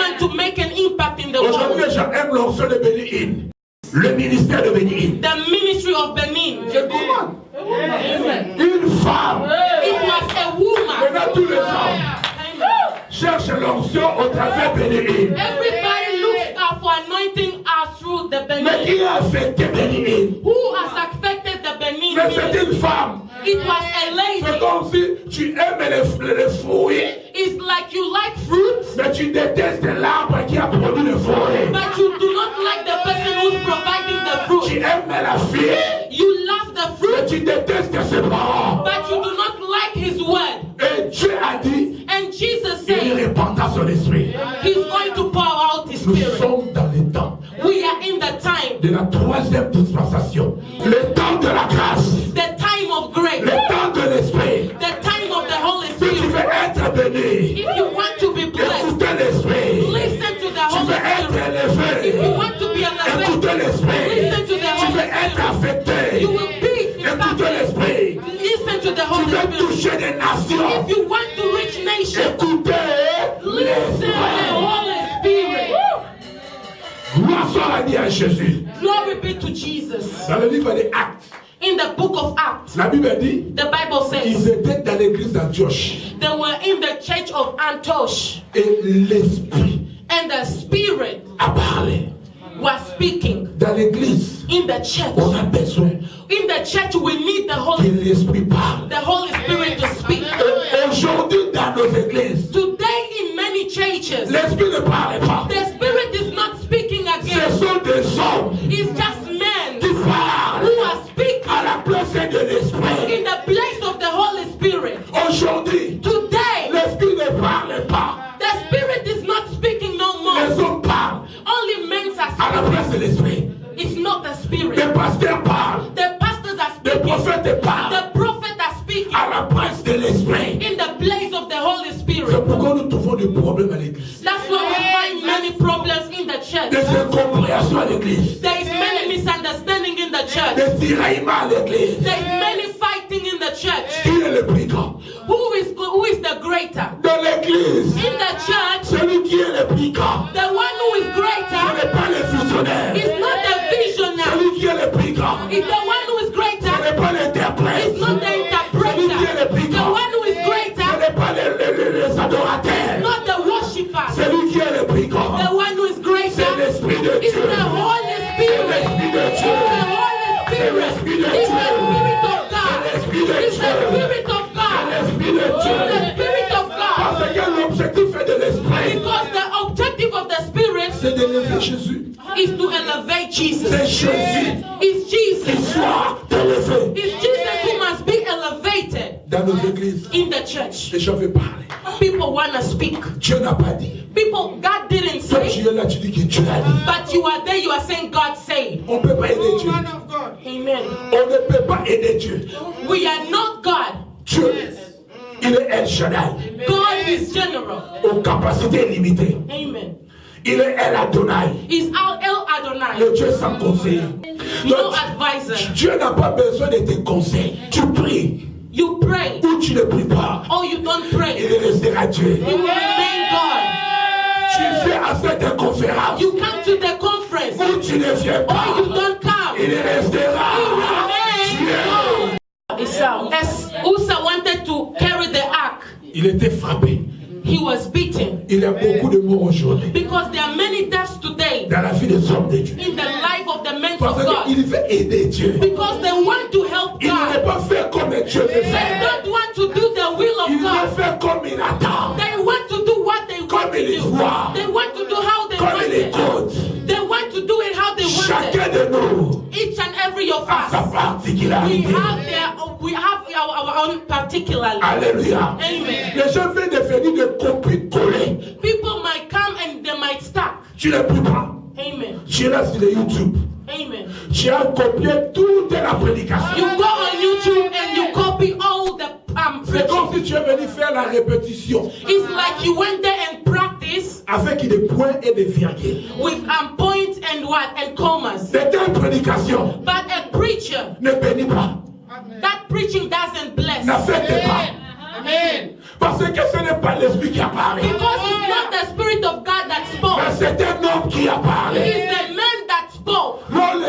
Le ministère de Bénin. The ministry of Benin. Je commande. Amen. Une femme. It was a woman. Maintenant tous les hommes Amen. cherchent l'onction au travers de Bénin. Everybody looks out for anointing us through the Mais Benin. qui a affecté Bénin? Who has affected the Benin Mais c'est ministry? une femme. It was a C'est lady. comme si tu aimes les fruits, It's like you like fruits, mais tu détestes l'arbre qui a produit le fruit. but you do not like the person who's providing the fruit. Tu aimes la fille, You love the mais fruit, tu détestes ses parents. but you do not like his word. Et Dieu a dit, And Jesus il said répandra son esprit. he's going to pour out his Nous spirit. sommes dans le temps We are in the time, de la troisième dispensation. Le temps de la grâce. the time of grace, Le temps de l'esprit. the time of the Holy Si tu Spirit. veux être béni, If you want to be blessed, écoutez l'esprit. listen to the Tu Holy veux être Spirit. If you élevé, want to be écoutez elevated, l'esprit. listen to the Tu Holy veux être Spirit. affecté, You will be écoutez impacted. l'esprit. Listen to the Tu Holy veux Spirit. toucher des nations, If you want to reach nations, écoutez listen to the l'esprit. Holy Spirit. Gloire soit à Dieu à Jésus. Glory be to Jesus. Dans le livre des Actes, In the book of Acts, la Bible dit, the Bible ils says étaient dans l'église d'Antioche. they were in the church of Antioch, Et l'esprit and the Spirit a parlé. was speaking. Dans l'église, In the church, on a besoin in the church, we need the que Holy, l'esprit parle. the Holy Spirit to speak. Et aujourd'hui, dans nos églises, Today, in many churches, l'esprit ne parle pas. the Spirit is not speaking Ce again. sont des hommes It's just men qui parlent who are speaking à la place de l'esprit. in the place of the Holy Spirit. Aujourd'hui, Today, l'esprit ne parle pas. the Spirit is not speaking no Les more. hommes parlent Only men are à la speaking. place de l'esprit. It's not the Spirit. Les pasteurs parlent. The pastors are Les speaking. prophètes parlent The prophets are speaking à la place de l'esprit. in the place of the Holy C'est Spirit. pourquoi nous trouvons des problèmes à l'église. That's why we find many problems in the Des church. incompréhensions à l'église. There is many misunderstanding in the church. Des tiraillements à l'église. There is many fighting in the church. Qui est le plus grand? Who is the greater? Dans l'église, In the church, celui qui est le plus grand, the one who is ce greater n'est pas le visionnaire. is not the visionary. Celui qui est le plus grand, It's the one who is ce greater. n'est pas l'interprète. It's not the interpreter. The one who is Ce greater, n'est pas les adorateurs. not the worshipper. Celui qui est le plus grand, The one who is c'est greater l'Esprit de is Dieu. the Holy C'est Spirit. l'Esprit de It's Dieu. the Holy Spirit. It's the Spirit of God. L'Esprit de It's the Dieu. Spirit of God. L'Esprit de It's Dieu. the Spirit of God. Parce que l'objectif est de l'Esprit, Because the objective of the Spirit c'est d'élever Jésus. is to elevate Jesus. C'est Jésus It's qui Jesus. soit élevé. It's Jesus who must be elevated Dans nos églises, in the church. les gens veulent parler. People want to speak. Dieu n'a pas dit. People, God didn't Toi, say, tu es là, tu dis que Dieu a dit. but you are there, you are saying God said. On ne peut pas aider Dieu. Amen. On ne peut pas aider Dieu. We are not God. Dieu, il est El Shaddai, God is general. aux capacités limitées. Amen. Il est El Adonai, He's our El Adonai. le Dieu sans conseil. No Donc, advisor. Dieu n'a pas besoin de tes conseils. Tu pries You pray ou tu ne pries pas. or you don't pray. Il restera Dieu. You will remain God. Tu viens à cette conférence You come to the conference ou tu ne viens or pas. you don't come. Il restera Remain Dieu. God. As Uzzah wanted to carry the ark, Il était frappé. he was beaten. Il y a beaucoup de morts aujourd'hui Because there are many deaths today dans la vie des hommes de Dieu. in the life of the men Parce of God. qu'il veut aider Dieu. Because they want to help Il ne veut God. pas faire comme Dieu veut They faire. don't want to do the will Il of veut God. faire comme il attend. They want to do what they want Comme to il do. voit. They want to do how they Comme want il it. écoute. They want to do it how they want Chacun it. de nous Each and every of a sa us, particularité. we have our own particularly. Alléluia. Amen. Les gens veulent devenir des copies-collées. People might come and they might stop. Tu ne pries pas. Amen. Tu es là sur le YouTube. Amen. Tu as copié toute la prédication. You go on YouTube and you copy all the C'est comme preaching. si tu es venu faire la répétition It's like you went there and practiced avec des points et des virgules. with points and what and commas. De telles prédications But a preacher, ne bénis pas, that preaching doesn't bless. n'affecte pas. Amen. Parce que ce n'est pas l'esprit qui a parlé, Because it's not the Spirit of God that spoke. mais c'est un homme qui a parlé. It's the man that spoke. Non,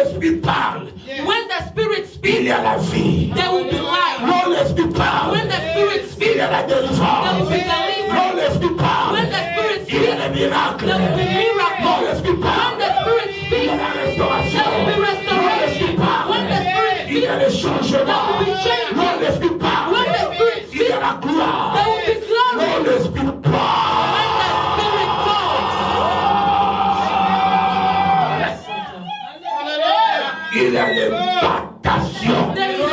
délivrance. will be deliverance. Non, l'esprit parle. When the Spirit Il y a speaks, des miracles. there will be miracles. Non, l'esprit When parle. the Spirit Il y speaks, a la restauration. there will be Non, restoration. l'esprit parle. When the Spirit Il y a speaks, des changements. there will be change. Non, l'esprit parle. When the Spirit Il y speaks, a la gloire. there will be glory. Non, l'esprit parle. When the Spirit talks, Il y a l'impactation. there is an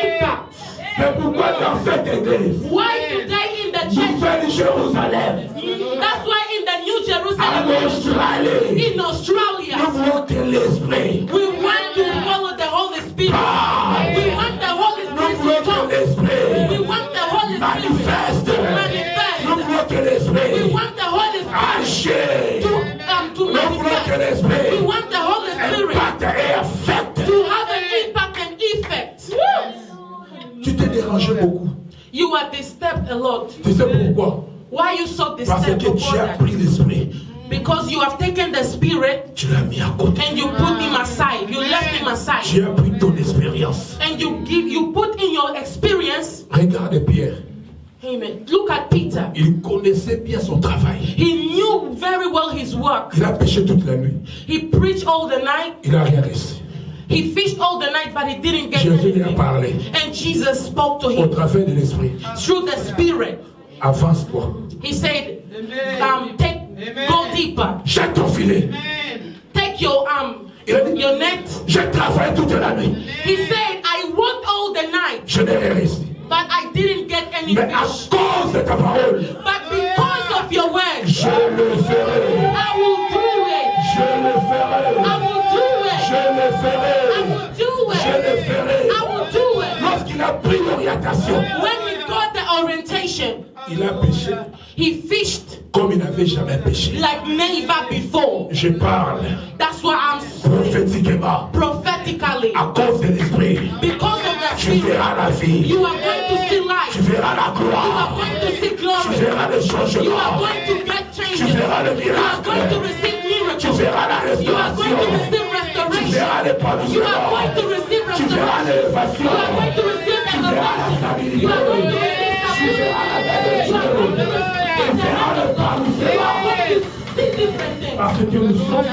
impact. C'est pourquoi dans cette église, Why today in the church? nouvelle Jérusalem, That's why in the New en Jerusalem, Australie, in Australia, nous voulons que l'esprit we want to follow the Holy Spirit. We want the Holy nous Spirit voulons to que talk. l'esprit We want the Holy Spirit manifeste. to Nous manifest. voulons que We l'esprit want the Holy Spirit agisse. to Nous voulons que manifest. l'esprit We want the Holy Spirit impacte et affecte. to have an impact and effect. Tu t'es dérangé beaucoup. You are disturbed a lot. Tu sais pourquoi? Why are you so Parce que disturbed tu about as that? pris l'esprit. Because you have taken the Spirit Tu l'as mis à côté. and you put him aside. You left him aside. Tu as pris ton expérience. And you put in your experience. Regarde Pierre. Amen. Look at Peter. Il connaissait bien son travail. He knew very well his work. Il a péché toute la nuit. He preached all the night. Il n'a rien réussi. He fished all the night, but he didn't get Jésus lui a anything. parlé And Jesus spoke to au him travers de l'esprit. through the Spirit. Avance-toi. He said, go deeper. Jette ton filet. Take your Il a dit, your net. j'ai travaillé toute la nuit. He said, I worked all the night, Je n'ai rien réussi. but I didn't get any Mais à fish. cause de ta parole, But because of your word, je le ferai. I will do it. Je le ferai. I will do Je it. le I ferai. will do Je le it. ferai. I will do it. Lorsqu'il a pris l'orientation, When he got the orientation, il a péché he fished comme il n'avait jamais péché. like never before. Je parle That's why I'm prophétiquement. prophetically. À cause de l'esprit, Because of the tu Spirit, verras la vie. you are going to see Tu life. verras la You are gloire. going to see Tu glory. verras le You are changement. going to get Tu changes. verras le You are going to miracle. receive Tu miracles. verras la You are going to restauration. receive Tu restoration. verras les You are pansements. going to receive Tu verras restoration. l'élévation. You are going to receive Tu verras la elevation. stabilité. You are going to receive Tu verras la stability. You are going to bénédiction. receive Tu verras le You are pansements. going to see different things. Parce que nous sommes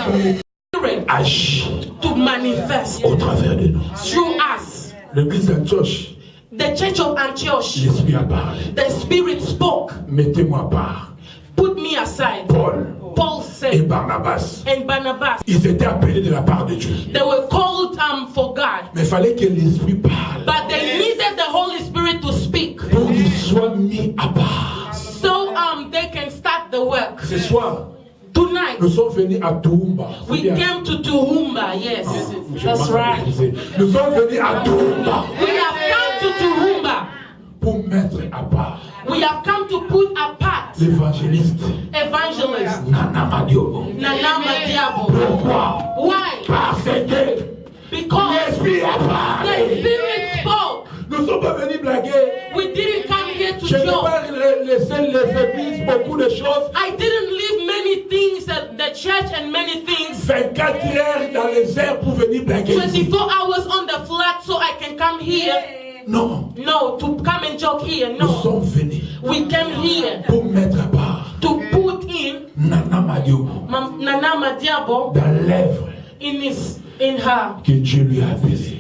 Spirit agis to manifest au travers de nous. through us. L'église d'Antioche, The church of Antioch, l'esprit a parlé. the Spirit spoke. Mettez-moi à part. Put me aside. Paul Et said, Barnabas. and Barnabas, Ils étaient appelés de la part de Dieu. they were called for God. Mais il fallait que l'esprit parle But they needed the Holy Spirit to speak pour qu'ils soient mis à part. so they can start the work. Ce soir, Tonight, nous sommes venus à Toumba. we came to Tuhumba, yes. Je That's pense right. que nous sommes venus à Toumba We have come to Tuhumba. pour mettre à part We have come to put apart l'évangéliste evangelist Nana Madiobo. Nana Madiabo. Pourquoi? Why? Parce que Because l'esprit a the parlé. Spirit spoke. Nous ne sommes pas venus blaguer. We didn't come here to Je n'ai joke. pas laissé les églises beaucoup de choses. I didn't leave many things at the church and many things 24 heures dans les airs pour venir blaguer. 24 hours on the flat so I can come here. Non, No, to come and joke here. nous No. sommes venus We came here pour mettre à part to put in Nana Madiobo Nana Madiabo dans l'œuvre in her, que Dieu lui a appelée.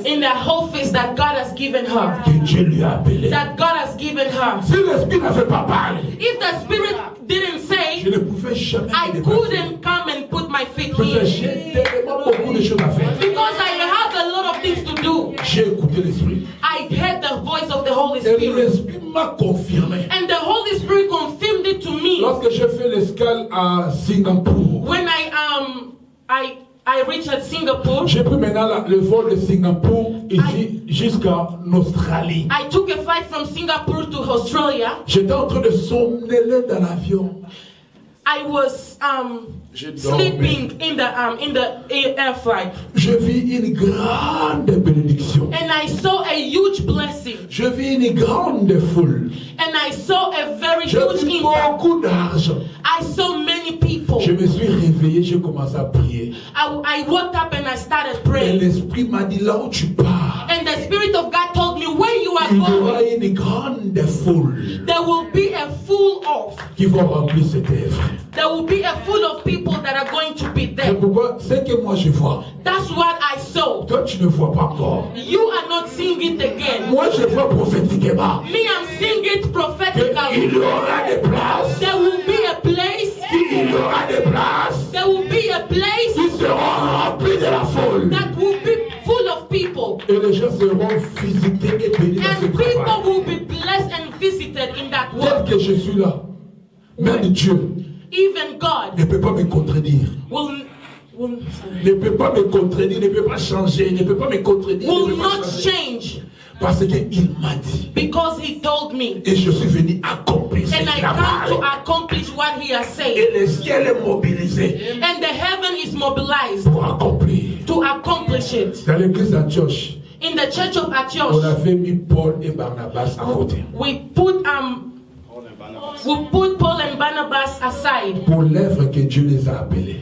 in the office that God has given her. Que Dieu lui a appelée. That God has given her. Si l'esprit n'avait pas parlé, If the Spirit didn't je say, ne pouvais jamais I me dépasser. couldn't come and put my feet Parce que here. j'ai tellement beaucoup de choses à faire. Because I have a lot of things to do. J'ai écouté l'esprit. I heard the voice of the Holy Et Spirit. l'esprit m'a confirmé. And the Holy Spirit confirmed it to me Lorsque j'ai fait l'escale à Singapour, when I reached at Singapore. j'ai pris maintenant le vol de Singapour ici jusqu'en Australie. I took a flight from Singapore to Australia. J'étais en train de somnoler dans l'avion. I was Je dormais. sleeping in the air flight, Je vis une grande bénédiction. and I saw a huge blessing, Je vis une grande foule. and I saw a very Je huge vis impact. beaucoup d'argent. I saw many people. Je me suis réveillé, j'ai commencé à prier. I woke up and I started Et praying, l'esprit m'a dit là où tu pars, and the Spirit of God told me, where you are Il y going, aura une grande foule there will be a full of. qui vont remplir cette œuvre. There will be a full of people that are going to be C'est there. pourquoi, c'est que moi je vois. That's what I saw. Toi, tu ne vois pas encore. You are not seeing it again. Moi, je vois prophétiquement. Me, I'm seeing it Il prophetically. y aura des places. There will be a place. Il y aura des places There will be a place qui seront remplies de la foule. that will be full of people. Et les gens seront visités et bénis dans ce And travail. people will be blessed and visited in that Tel work. que je suis là, même Dieu Even God ne peut pas me contredire. will Ne peut pas me contredire, ne peut pas changer, ne peut pas me contredire. Ne peut pas not changer. change Parce qu'il m'a dit. because He told me. Et je suis venu accomplir ce And I qu'il a come to parlé. accomplish what He has said. Et le ciel est mobilisé And the heaven is mobilized pour accomplir. to accomplish it. Dans l'église d'Antioche, In the church of on Antioch, avait mis Paul et Barnabas à côté. we put Paul and Barnabas aside Pour l'œuvre que Dieu les a appelés.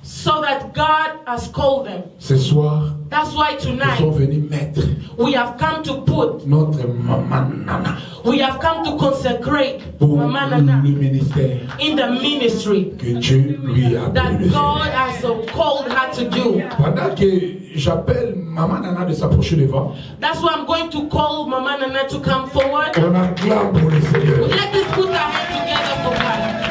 so that God has called them. Ce soir, That's why ils sont tonight venus mettre we have come to put, notre maman Nana we have come to consecrate pour Mama Nana le ministère in the ministry que Dieu lui a that appelé de God faire. has called her to do. Pendant que j'appelle maman Nana de s'approcher devant, That's why I'm going to call Mama Nana to come forward. on acclame pour le Seigneur. Let us put our hands together for God.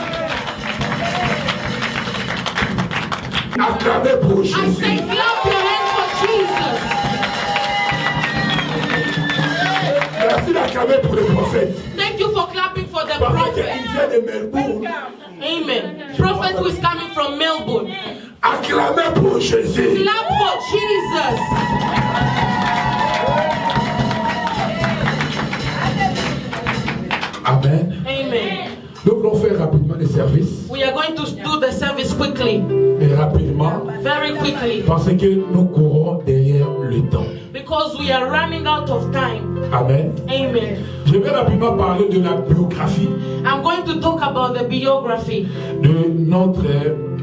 Acclamez pour I say, Jésus. clap your hands for Jesus. Merci d'acclamer pour le prophète. Thank you for clapping for the Parce prophet. qu'il vient de Melbourne. Amen. Prophet who is coming from Melbourne. Acclamez pour Jésus. Clap for Jesus. Amen. Amen. Nous voulons faire rapidement les services. We are going to do the service quickly, Et rapidement, very quickly, parce que nous courons derrière le temps. because we are running out of time. Amen. Amen. Je vais rapidement parler de la biographie I'm going to talk about the biography de notre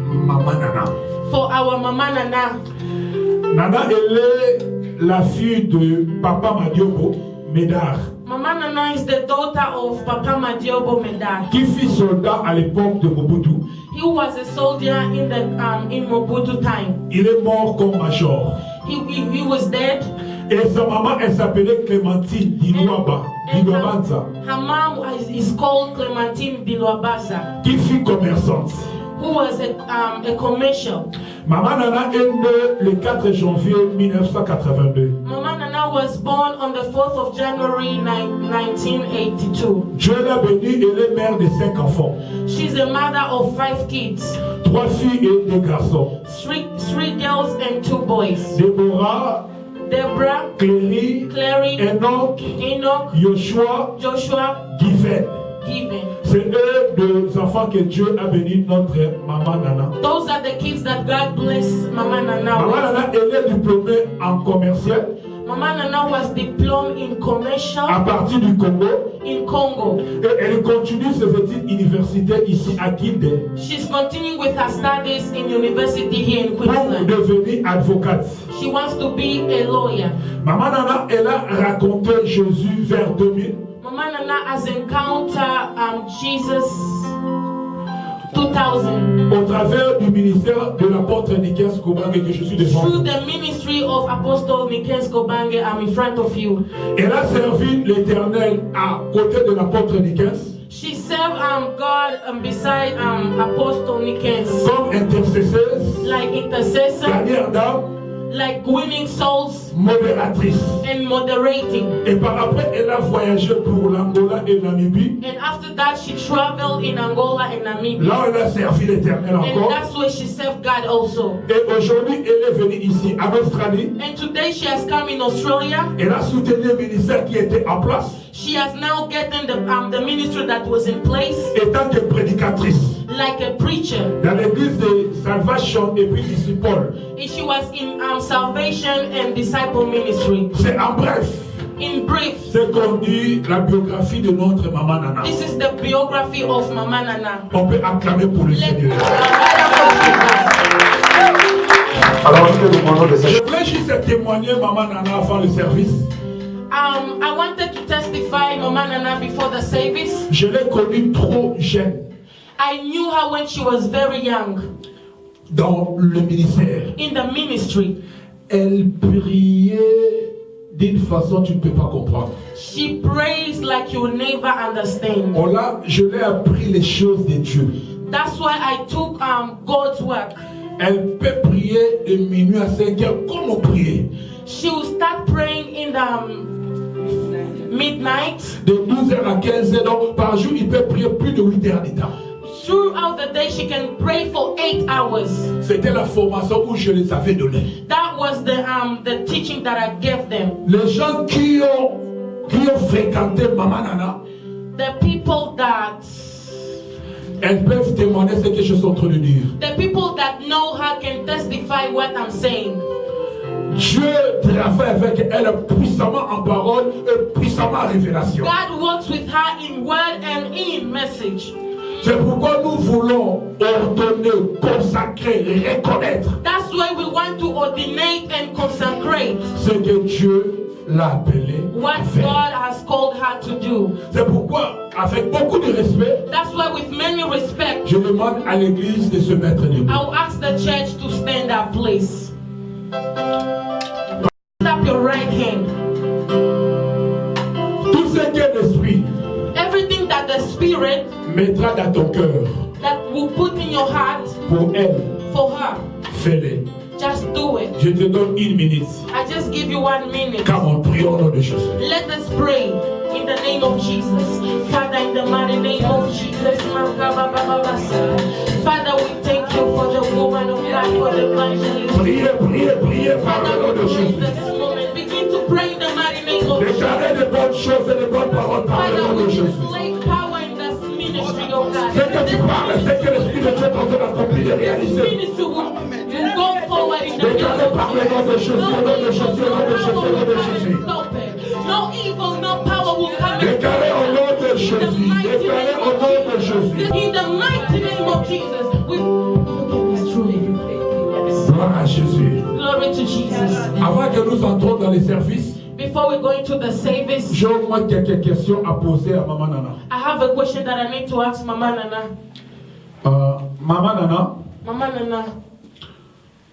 maman Nana. for our Mama Nana. Nana, elle est la fille de Papa Madiobo Médard, Mama Nana is the daughter of Papa Madiobo Medar. qui fut soldat à l'époque de Mobutu. He was a soldier in Mobutu time. Il est mort comme major. He was dead. Et sa maman, elle s'appelait Clémentine Dilouaba, Dilouabanza, Her mom is called Clementine Dilwabaza, qui fut commerçante. who was a commercial. Maman Nana est née le 4 janvier 1982. Mama Nana was born on the 4th of January 1982. Dieu l'a bénie, elle est mère de 5 enfants, She's a mother of 5 kids, 3 filles et 2 garçons. three girls and 2 boys. Déborah, Deborah, Cléry, Clary, Enoch, Enoch, Joshua, Joshua, Given. Given. C'est eux deux enfants que Dieu a bénis notre maman Nana. Those are the kids that God blessed Mama Nana Maman with. Nana, elle est diplômée en commercial Mama Nana was diplomed in à commercial partir du Congo in Congo. et elle continue ses études universitaires ici à Guinée She's continuing with her studies in university here in pour Queensland. devenir avocate. She wants to be a lawyer. Maman Nana, elle a raconté Jésus vers 2000. Mama Nana has encountered Jesus 2000 au travers du ministère de l'apôtre Nikens Kobange que je suis devant. through the ministry of Apostle Nikens Kobange. I'm in front of you. Elle a servi l'Éternel à côté de l'apôtre Nikens She served God beside Apostle Nikens, comme intercesseuse, like intercessor, gagnère d'âme, like winning souls modératrice. and moderating. Et par après, elle a voyagé pour l'Angola et Namibie. And after that, she traveled in Angola and Namibia. Là, elle a servi l'Éternel And encore. that's where she served God also. Et aujourd'hui, elle est venue ici, en Australie. And today she has come in Australia. Elle a soutenu le ministère qui était en place, She has now gotten the ministry that was in place, étant que prédicatrice like a preacher. dans l'église de Salvation et puis ici Paul. And she was in Salvation and Disciple Ministry. C'est en bref, In brief, c'est qu'on dit la biographie de notre maman Nana. this is the biography of Mama Nana. On peut acclamer pour le Seigneur. Alors, que nous demandons de Je voudrais juste témoigner maman Nana avant le service. I wanted to testify Mama Nana before the service. Je l'ai connue trop jeune I knew her when she was very young dans le ministère. in the ministry. Elle priait d'une façon que tu ne peux pas comprendre. She prays like you will never understand. Je l'ai appris les choses de Dieu. That's why I took God's work. Elle peut prier de minuit à 5 heures comme on priait. She will start praying in the midnight. De 12h à 15h, donc par jour, il peut prier plus de 8 heures de temps. Throughout the day, she can pray for 8 hours. C'était la formation où je les avais donnée. That was the teaching that I gave them. Les gens qui ont fréquenté Maman Nana, The people that elles peuvent témoigner ce que je suis en train de dire. the people that know her can testify what I'm saying. Dieu travaille avec elle puissamment en parole et puissamment en révélation. God works with her in word and in message. C'est pourquoi nous voulons ordonner, consacrer, reconnaître That's why we want to ordinate and consecrate ce que Dieu l'a appelé à what faire. God has called her to do. C'est pourquoi, avec beaucoup de respect, That's why with many respect, je demande à l'église de se mettre debout. I will ask the church to stand up, please. Lift up your right hand. Tout ce que l'Esprit Everything that the Spirit mettra dans ton cœur that will put in your heart pour elle, for her, fais-le. just do it. Je te donne 1 minute. I just give you 1 minute. Car on prie au nom de Jésus. Let us pray in the name of Jesus. Father, in the mighty name of Jesus. Father, we thank you for the woman of God, for the evangelist. Priez, priez, priez par le nom Father, de we pray Jésus. this moment. Begin to pray in the mighty name of Jesus. Déclarez de bonnes choses et de bonnes paroles par le Father, nom de we Jésus. display power in this ministry, oh God. Ce que tu parles, c'est que l'Esprit de Dieu est en train d'accomplir et This réaliser. ministry will go forward in the name Déclarez of par le nom de Jésus, au nom de Jésus, au nom de Jésus, au nom de Jésus. No evil, no power will come in. Déclarez au nom de Jésus. Déclarez au nom de Jésus. In the mighty name of Jesus, we Gloire à Jésus. glory to Jesus. Avant que nous entrons dans les services, Before we go into the service, j'ai au moins quelques questions à poser à Maman Nana. I have a question that I need to ask Mama Nana. Maman Nana, Mama Nana,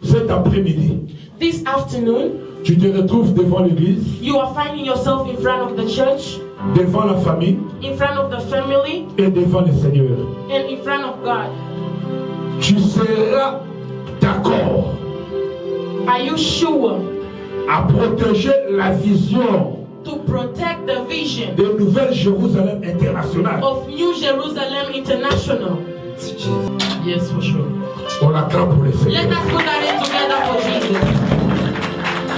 cet après-midi, this afternoon, tu te retrouves devant l'église, you are finding yourself in front of the church, devant la famille in front of the family, et devant le Seigneur. and in front of God. Tu seras d'accord Are you sure à protéger la vision to protect the vision de Nouvelle Jérusalem internationale. of New Jerusalem International? Yes, for sure. On acclame pour le Let Seigneur. us put our hands together for Jesus.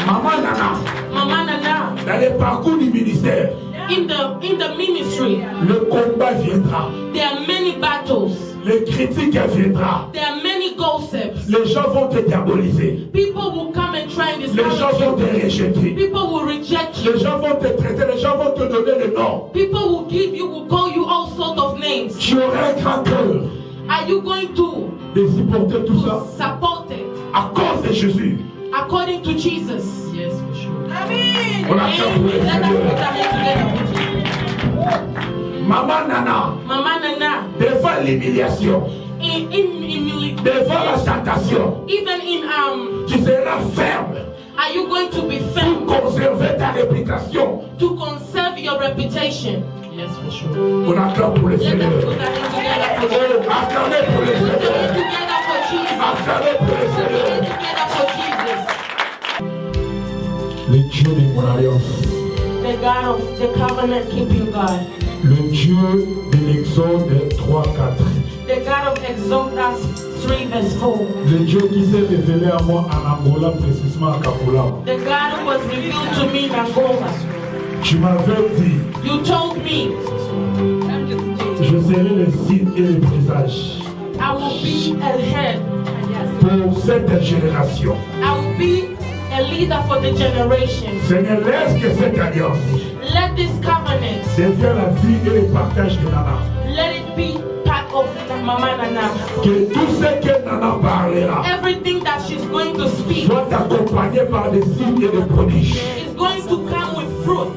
Maman Nana, Mama Nana, dans le parcours du ministère, in the ministry, le combat viendra, there are many battles. les critiques viendront, There are many gossips. les gens vont te diaboliser, People will come and try and les gens discourage vont you. te rejeter, People will reject you. les gens vont te traiter, les gens vont te donner le nom. People will call you all sorts of names. Tu auras un grand cœur Are you going to de supporter tout ça support it à cause de Jésus. according to Jesus? Yes, for sure. Amen. On acclame pour le Let us put Seigneur. our hands together for Jesus. Maman Nana, Mama Nana, devant l'humiliation, in devant la tentation, even in tu seras ferme are you going to be pour firm conserver ta réputation. to conserve your reputation? Yes, for sure. On acclame pour le Let us Seigneur. put our hands together for Jesus. Oh, acclamez pour le Put your Seigneur. hands together for Jesus. Acclamez pour le Put your Seigneur. hands together for Jesus. Le Dieu de mon alliance, The God of the covenant keeping God. le Dieu de l'Exode 3-4, The God of Exodus 3 verse 4. le Dieu qui s'est révélé à moi en Angola, précisément à Kapola. The God who was revealed to me in Angola. Tu m'avais dit, You told me je serai le signe et le présage I will be a head. pour cette génération. I will be a leader for the generation. Seigneur, laisse que cette alliance Let this covenant, devienne la vie et le partage de Nana. let it be part of Mama Nana. Que tout ce que Nana parlera Everything that she's going to speak soit accompagné par des signes et des prodiges. is going to come with fruit.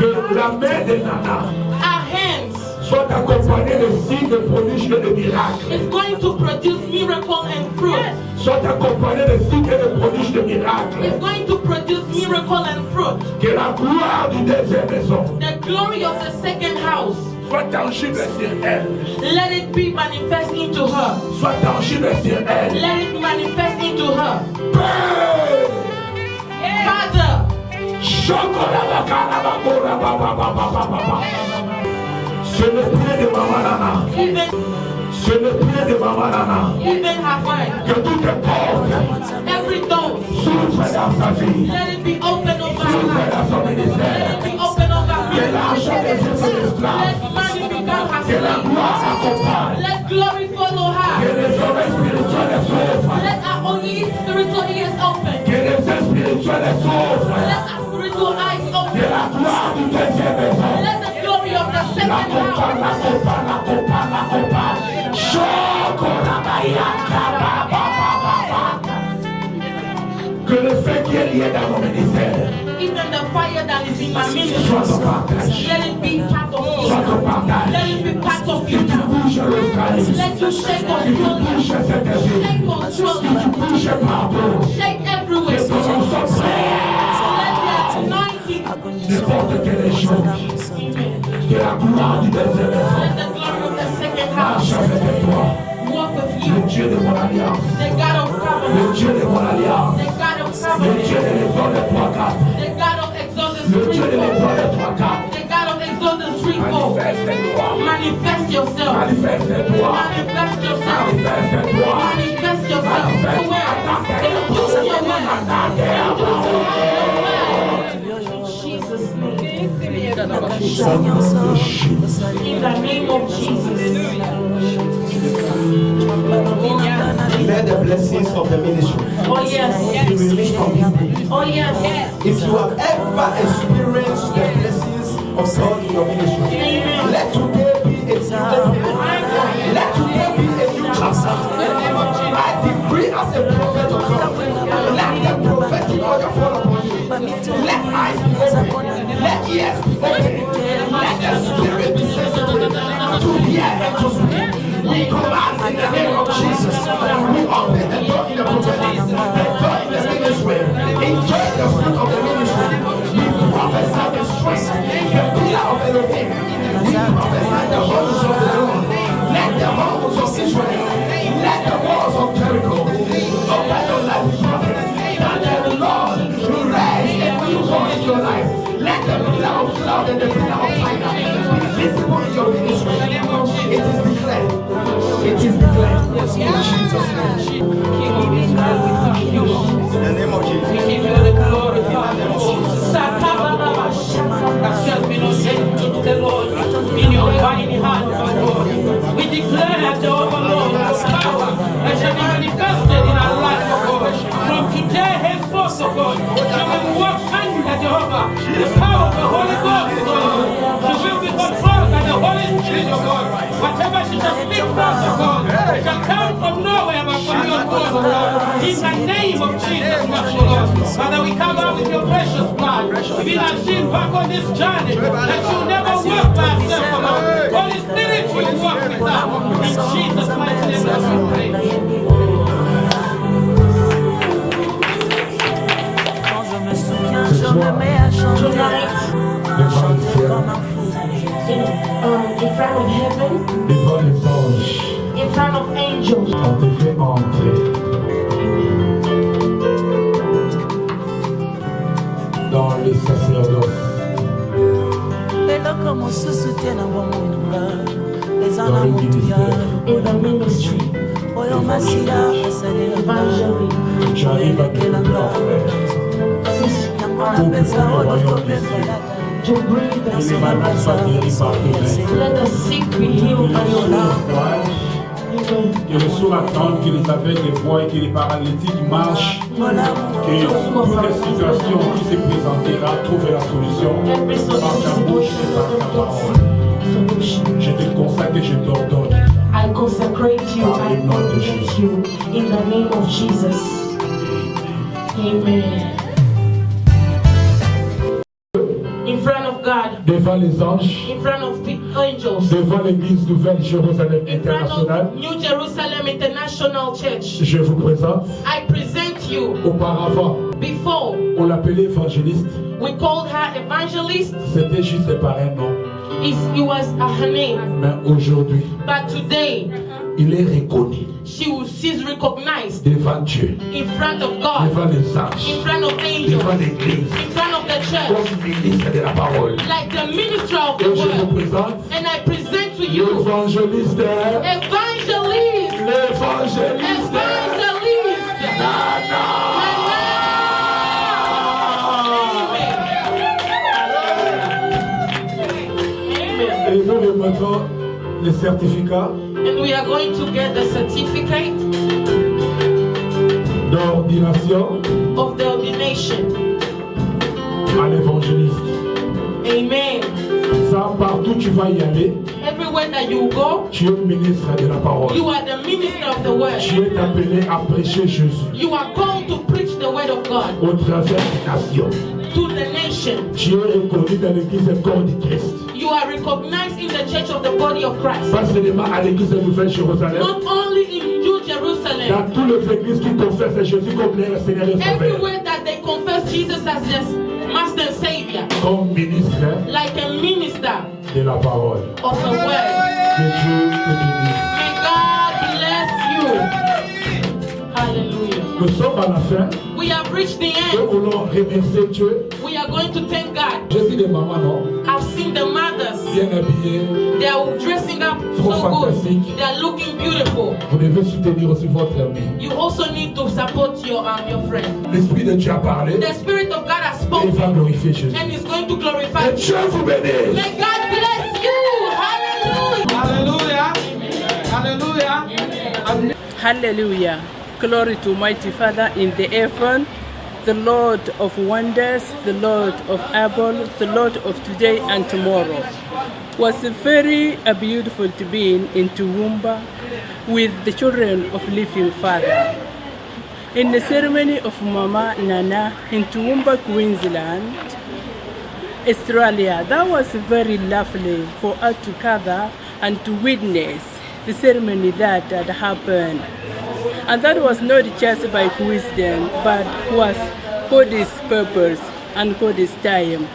Que la main de Nana our hands soit accompagnée de signes, de prodiges et de miracles. is going to produce miracle and fruit. Soit accompagnée de signes et de prodiges de miracles. It's going to produce miracle and fruit. Que la gloire du deuxième maison The glory of the second house, soit tangible sur elle. let it be manifest into her. Soit tangible sur elle. Let it manifest into her. Père, Father, c'est le pied de Maman Nana. even, C'est le pied de Maman Nana. even her word, Que toutes les portes every door, s'ouvrent dans sa vie. let it be open over her S'ouvrent life. dans son Let ministère. it be open over Que her life. l'argent des esclaves. Let money become her Que la slave. gloire accompagne. Let glory follow Que her. les oreilles spirituelles s'ouvrent. Let our only spiritual ears open. Que les yeux spirituels s'ouvrent. Let our spiritual eyes Que open. la gloire du deuxième maison. Let the glory of the second L'accompagne, house. l'accompagne, l'accompagne, l'accompagne. Que le feu qui est lié dans mon ministère Even the fire that is in my soit ministry, ton partage. let it be part of Soit ton you. partage. Let it be part of Que you tu now. bouges l'Australie. Let you shake Que tu control. bouges cette ville. Shake control. Que tu bouges partout. Shake Que everywhere. ton nom soit prêt. Let the anointing. N'importe quelle chose. Amen. Que la gloire du deuxième maison Let the glory of the second marche house avec toi. walk with Le you. Dieu de mon alliance. The God of Le covenant. Dieu de mon alliance. The God of Le Dieu covenant. de l'étoile de 3-4. The God of Exodus Le Dieu de 3:4. l'étoile de 3-4. The God of Exodus 3:4. Manifeste-toi. Manifest yourself. Manifeste-toi. Manifest yourself. Manifeste-toi. Manifest yourself. Where? Include your word. In Jesus' name. In the name of Jesus. Let the blessings of the ministry Oh yes. be released on this day. Oh yes. If you have ever experienced the blessings of God in your ministry, Amen. let today be a new opening. Let today be a new chapter. I decree as a prophet of God, let the prophetic oil fall upon you. Let eyes be open. Let ears be open. Let the spirit be sensitive to hear and to speak. We command in the name of Jesus. We open the door in the prophetic, the door in the ministry. Enjoy the fruit of the ministry. We prophesy the strength, the pillar of Elohim. We prophesy the horns of the Lord. Let the horns of Israel, let the walls of Jericho, open your life, prophet. That the Lord will rise and will go in your life. Let the pillar of cloud and the pillar of fire be visible in your ministry. It is declared. It is declared. In Jesus' name. In the name of Jesus. We give you the glory, Father. Has been ordained to the Lord in your mighty hand, Lord. We declare that the overlord has power that shall be manifested in our life, O God. From today henceforth, O God, shall we walk under Jehovah, the power of the Holy Ghost, O God. She will be controlled by the Holy Spirit, O God. Whatever she shall speak forth, O God, shall come from nowhere but from your throne, O God. In the name of Jesus, O Lord. Father, we come out with your precious blood. We have seen back on this journey that you'll never walk by yourself, O Lord. Holy Spirit will walk with us. In Jesus' mighty name, that we pray. Quand je me souviens, je me mets à chanter, chanter comme un fou. In front of heaven, devant les anges, in front of angels, on te fait entrer dans le sacerdoce. Lelo comme on se soutient dans mon monde, les Dans âmes le mon ministère. in the ministry, Oyo masila asali evangelism, Tu arrives à te Elanga. pour pousser le royaume d'ici. to bring Que the les malades soient guéris par toi. let the sick be healed by your love. Que les sourds attendent, que les aveugles voient, que les paralytiques marchent, que toutes les situations qui se présentera trouvent la solution Every par ta bouche et par ta parole. solution. Je te consacre et je t'ordonne. I consecrate you, I nominate you in the name of Jesus. Amen. In front of God, God, devant les anges, in front of the angels, devant l'église Nouvelle Jérusalem in front Internationale, of New Jerusalem International Church, je vous présente. I present you. Auparavant, Before, on l'appelait évangéliste. we called her evangelist. C'était juste par un nom. It was her name. Mais aujourd'hui, But today, il est reconnu she's recognized devant Dieu, in front of God, devant les anges, in front of angels, devant l'église, in front of the church, comme ministre de la parole. like the minister of the Et je vous word. présente And I present to you l'évangéliste. evangelist. L'évangéliste. Evangelist. Nana. Amen. Et nous remettons les certificats And we are going to get the certificate d'ordination of the ordination. à l'évangéliste. Amen. Ça, partout tu vas y aller, Everywhere that you go, tu es ministre de la parole. you are the minister of the word. Tu es appelé à prêcher Jésus You are called to preach the word of God au travers des nations. to the nation. Tu es reconnu dans l'église du corps du Christ. You are recognized in the church of the body of Christ. Pas seulement à l'église de Nouvelle Jérusalem, Not only in New Jerusalem, dans toutes les églises qui confessent Jésus comme leur Seigneur et Sauveur. everywhere that they confess Jesus as their master and savior, Comme ministre like a minister de la parole. of the word. Que Dieu te bénisse. May God bless you. Hallelujah. Nous sommes à la fin. We have reached the Nous end. voulons remercier Dieu. We are going to thank God. J'ai vu des mamans, non? I've seen the mothers. Bien habillées. They are dressing up so good. They are looking beautiful. Vous devez soutenir aussi votre ami. You also need to support your friend. L'Esprit de Dieu a parlé. The Spirit of God has Et il spoken va glorifier Jésus. and is going to glorify Et you. Dieu vous bénisse. May God bless you. Hallelujah. Hallelujah. Hallelujah. Hallelujah. Glory to mighty Father in the heaven, the Lord of wonders, the Lord of Abel, the Lord of today and tomorrow. Was very beautiful to be in Toowoomba with the children of Living Father. In the ceremony of Mama Nana in Toowoomba, Queensland, Australia, that was very lovely for us to gather and to witness the ceremony that had happened. And that was not just by coincidence, but was God's purpose and God's time.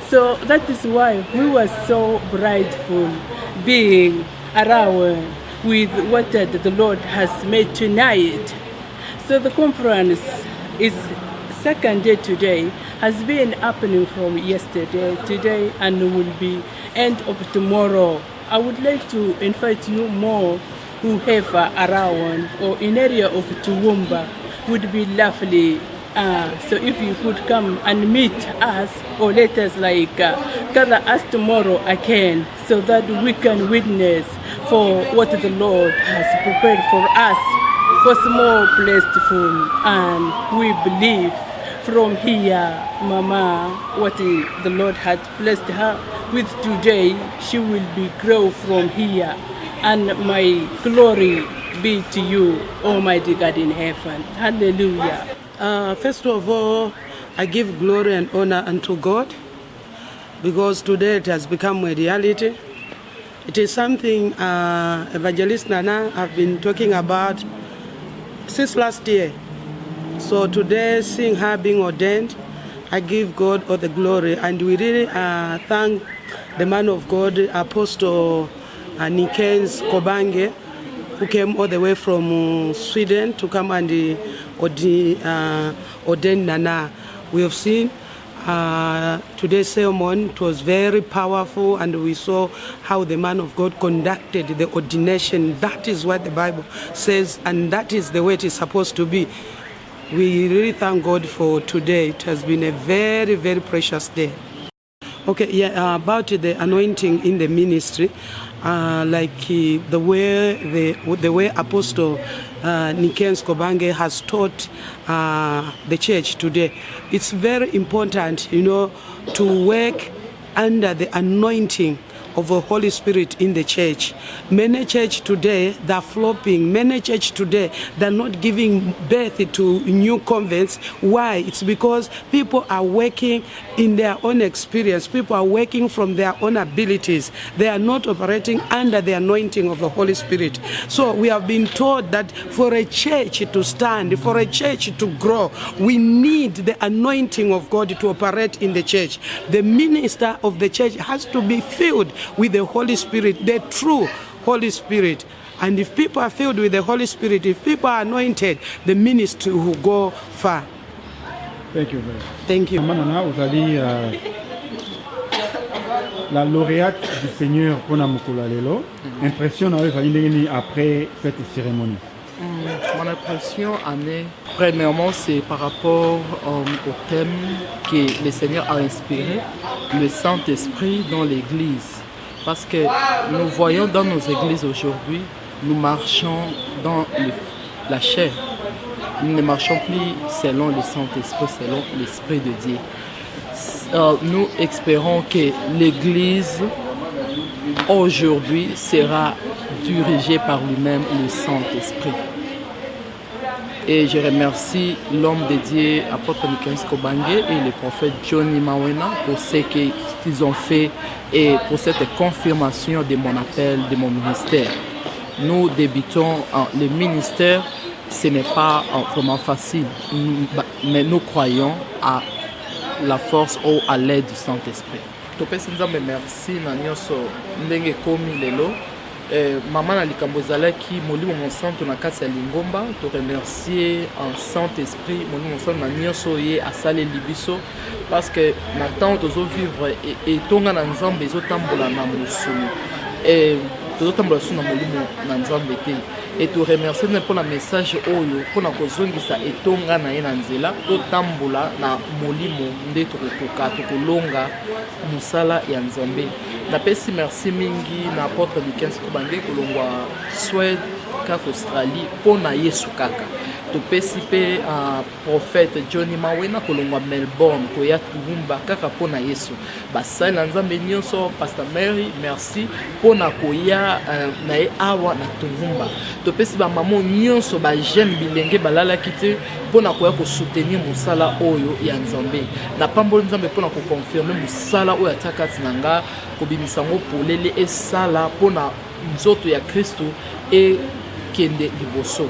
So that is why we were so grateful being around with what the Lord has made tonight. So the conference is second day today, has been happening from yesterday, today, and will be end of tomorrow. I would like to invite you more whoever around or in area of Toowoomba would be lovely. So if you could come and meet us or let us gather us tomorrow again so that we can witness for what the Lord has prepared for us was more blessed, and we believe from here, Mama, what the Lord had blessed her with today, she will be grow from here, and my glory be to you, Almighty God in heaven. Hallelujah. First of all, I give glory and honor unto God because today it has become a reality. It is something Evangelist Nana have been talking about since last year. So today, seeing her being ordained, I give God all the glory, and we really thank the man of God, Apostle Nikens Kobange, who came all the way from Sweden to come and ordain Nana. We have seen today's sermon. It was very powerful, and we saw how the man of God conducted the ordination. That is what the Bible says, and that is the way it is supposed to be. We really thank God for today. It has been a very, very precious day. Okay, yeah, about the anointing in the ministry, the way Apostle Nikens Kobange has taught the church today. It's very important, to work under the anointing of the Holy Spirit in the church. Many church today, they're flopping. Many church today, they're not giving birth to new converts. Why? It's because people are working in their own experience. People are working from their own abilities. They are not operating under the anointing of the Holy Spirit. So we have been told that for a church to stand, for a church to grow, we need the anointing of God to operate in the church. The minister of the church has to be filled with the Holy Spirit, the true Holy Spirit. And if people are filled with the Holy Spirit, if people are anointed, the ministry will go far. Thank you very much. Thank you. Manana, vous allez la lauréate du Seigneur pour Namukula Lelo. Impression après cette cérémonie. Mon impression premièrement, c'est par rapport au thème que le Seigneur a inspiré, le Saint-Esprit dans l'Église. Parce que nous voyons dans nos églises aujourd'hui, nous marchons dans la chair. Nous ne marchons plus selon le Saint-Esprit, selon l'Esprit de Dieu. Nous espérons que l'Église aujourd'hui sera dirigée par lui-même, le Saint-Esprit. Et je remercie l'homme de Dieu, apôtre Nikens Kobange, et le prophète Johnny Mawena pour ce qu'ils ont fait et pour cette confirmation de mon appel, de mon ministère. Nous débutons le ministère, ce n'est pas vraiment facile, mais nous croyons à la force ou à l'aide du Saint-Esprit. Merci maman na likambo ezalaki molimo monsanto na kati ya lingomba to remercier en Saint-Esprit molimo monsanto na nyonso ye asaleli biso parce que na temps tozovivre etonga na nzambe ezotambola na mosuni tozotambola so na molimo na nzambe te et to remercier pour la message oyo mpona kozongisa etonga na ye na nzela totambola na molimo nde tokokoka tokolonga mosala ya nzambe. Napesi merci mingi na apôtre Nikens Kobange kolongwa Suède kaka Australie pona Yesu kaka. Topesi pe prophète Johnny Mawena kolongwa Melbourne koya Tubumba kaka pona Yesu. Basali na nzambe nyonso Pastor Mary merci pona koya na ye awa na Tubumba. Topesi ba maman nyonso ba jeune bilenge balala kite pona koya ko soutenir musala oyo ya nzambe. Na pambolo nzambe pona ko confirmer musala oyo atakati nanga kobimisango polele esala pona nzoto ya Kristo et kende liboso.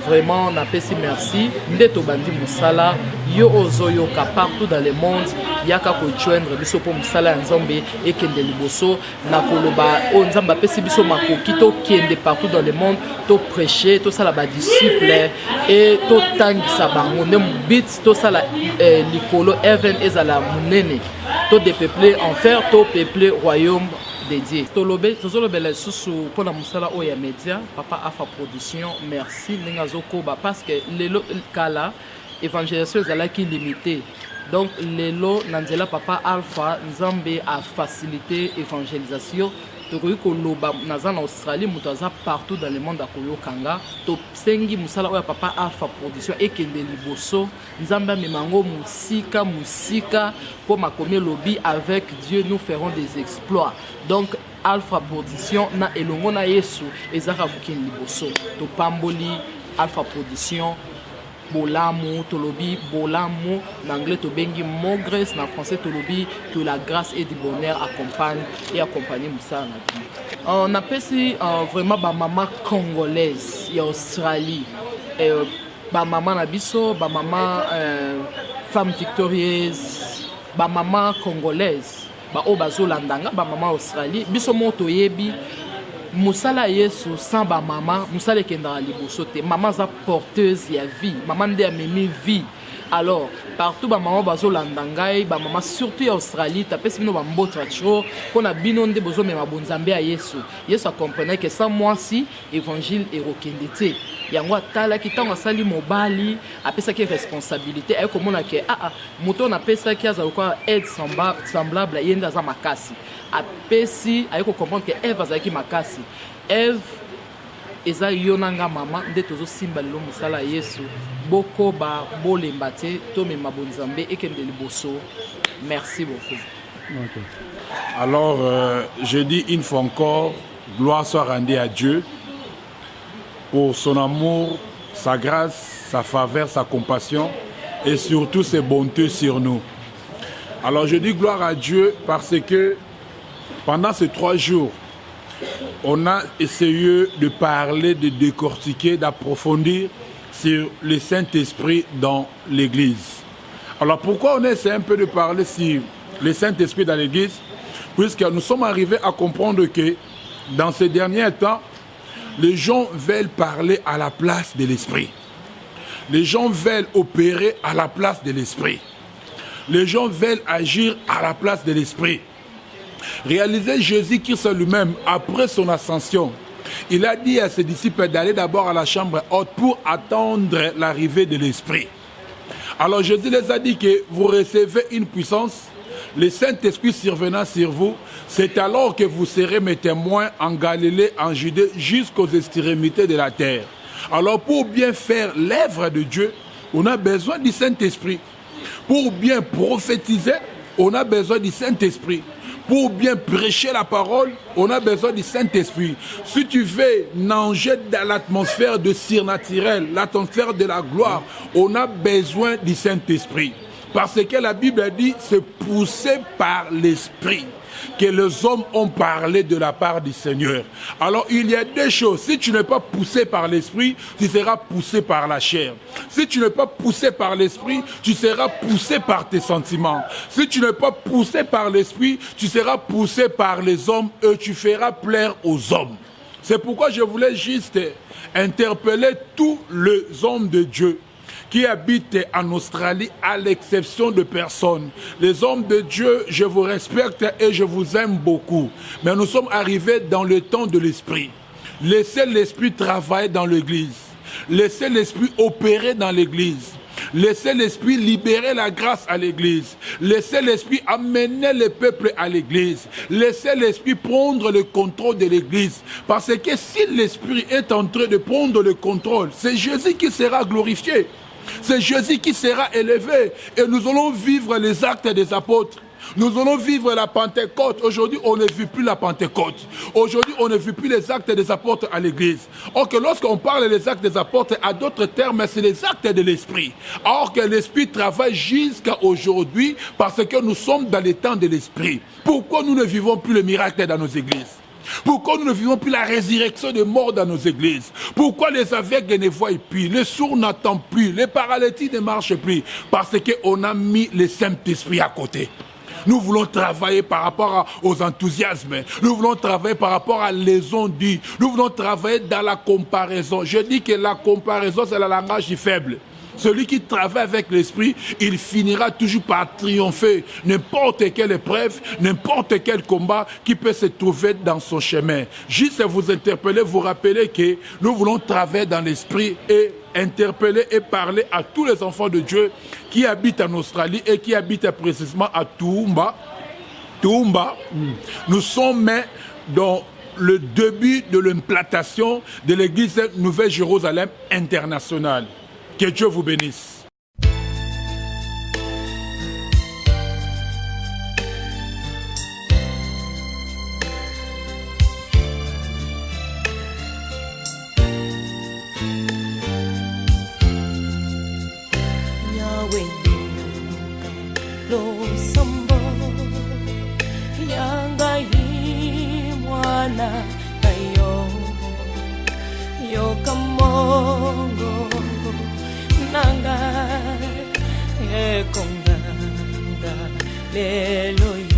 Vraiment, on a pesi merci. Ndeto bandi musala yo ozoyoka partout dans le monde. Yaka ko joindre biso po musala nzambe et kende liboso na koloba o nzamba pesi biso makoki to kende partout dans le monde to prêcher to sala ba disciples et to tangisa bango ne bit to sala likolo heaven ezala munene to dépeupler enfer to peupler royaume dédié. Tozolobela susu pour la musala oya média papa Alpha Production merci ningazo koba parce que lelo kala évangélisation ezalaki limité. Donc lelo nanzela papa Alpha Nzambe a facilité évangélisation. Tokoki koloba naza na Australie mutaza partout dans le monde akoyokanga to sengi musala oya papa Alpha Production ekende liboso Nzambe memango musika pour makomi lobby avec Dieu nous ferons des exploits. Donc Alpha Production na elongo na Yesu ezaka kokende liboso to pamboli Alpha Production Bolamu, Tolobi, Bolamu, en anglais Tobengi, mon grâce, en français Tolobi, que la grâce et du bonheur accompagnent et accompagnent Moussa. On appelle ici vraiment ma maman congolaise, et Australie, ma maman Nabiso, ma maman femme victorieuse, ma maman congolaise, ma obazo landanga, ma maman Australie, biso moto yebi. Musala Yesu sans ba maman, musala kendra liboso te. Maman za porteuse ya vie, maman nde amemi vie. Alors, partout ba maman bazo landangai, ba maman surtout en Australie, tapesi bino ba mbotra cho, pona bino nde bozo mema bonzambe ya Yesu. Yesu a comprenait que sans moi si évangile et rokendete. Yango atala ki tango asali mobali, apesaki responsabilité, ay komona ke moto na pesaki aza kwa aide semblable yenda za makasi. Apesi ayeko comprendre que Eve azaki makasi. Eve eza yonanga mama nde tozo simba lelo musala Yesu boko ba bolemba te to mema bonzambe ekende liboso. Merci beaucoup. Ok. Alors, je dis une fois encore, gloire soit rendue à Dieu pour son amour, sa grâce, sa faveur, sa compassion et surtout ses bontés sur nous. Alors, je dis gloire à Dieu parce que pendant ces 3 jours, on a essayé de parler, de décortiquer, d'approfondir sur le Saint-Esprit dans l'Église. Alors pourquoi on essaie un peu de parler sur le Saint-Esprit dans l'Église? Puisque nous sommes arrivés à comprendre que dans ces derniers temps, les gens veulent parler à la place de l'Esprit. Les gens veulent opérer à la place de l'Esprit. Les gens veulent agir à la place de l'Esprit. Réalisez Jésus-Christ lui-même, après son ascension, il a dit à ses disciples d'aller d'abord à la chambre haute pour attendre l'arrivée de l'Esprit. Alors Jésus les a dit que vous recevez une puissance, le Saint-Esprit survenant sur vous, c'est alors que vous serez mes témoins en Galilée, en Judée, jusqu'aux extrémités de la terre. Alors pour bien faire l'œuvre de Dieu, on a besoin du Saint-Esprit. Pour bien prophétiser, on a besoin du Saint-Esprit. Pour bien prêcher la parole, on a besoin du Saint-Esprit. Si tu veux nager dans l'atmosphère de surnaturel, l'atmosphère de la gloire, on a besoin du Saint-Esprit. Parce que la Bible dit, c'est poussé par l'Esprit que les hommes ont parlé de la part du Seigneur. Alors il y a 2 choses. Si tu n'es pas poussé par l'Esprit, tu seras poussé par la chair. Si tu n'es pas poussé par l'Esprit, tu seras poussé par tes sentiments. Si tu n'es pas poussé par l'Esprit, tu seras poussé par les hommes et tu feras plaire aux hommes. C'est pourquoi je voulais juste interpeller tous les hommes de Dieu qui habitent en Australie, à l'exception de personne. Les hommes de Dieu, je vous respecte et je vous aime beaucoup. Mais nous sommes arrivés dans le temps de l'Esprit. Laissez l'Esprit travailler dans l'Église. Laissez l'Esprit opérer dans l'Église. Laissez l'Esprit libérer la grâce à l'Église. Laissez l'Esprit amener le peuple à l'Église. Laissez l'Esprit prendre le contrôle de l'Église. Parce que si l'Esprit est en train de prendre le contrôle, c'est Jésus qui sera glorifié. C'est Jésus qui sera élevé et nous allons vivre les actes des apôtres. Nous allons vivre la Pentecôte. Aujourd'hui, on ne vit plus la Pentecôte. Aujourd'hui, on ne vit plus les actes des apôtres à l'église. Or que lorsqu'on parle des actes des apôtres, à d'autres termes, c'est les actes de l'Esprit. Or que l'Esprit travaille jusqu'à aujourd'hui parce que nous sommes dans les temps de l'Esprit. Pourquoi nous ne vivons plus le miracle dans nos églises? Pourquoi nous ne vivons plus la résurrection des morts dans nos églises? Pourquoi les aveugles ne voient plus, les sourds n'entendent plus, les paralytiques ne marchent plus? Parce qu'on a mis le Saint-Esprit à côté. Nous voulons travailler par rapport aux enthousiasmes. Nous voulons travailler par rapport à les on-dit. Nous voulons travailler dans la comparaison. Je dis que la comparaison, c'est le langage du faible. Celui qui travaille avec l'Esprit, il finira toujours par triompher. N'importe quelle épreuve, n'importe quel combat qui peut se trouver dans son chemin. Juste vous interpeller, vous rappeler que nous voulons travailler dans l'Esprit et interpeller et parler à tous les enfants de Dieu qui habitent en Australie et qui habitent précisément à Toowoomba. Nous sommes dans le début de l'implantation de l'église Nouvelle-Jérusalem internationale. Que Dieu vous bénisse. Yahweh, lo sambo, yangai mwana kayo, yo kamongo. Nanga, e konganga, lelo.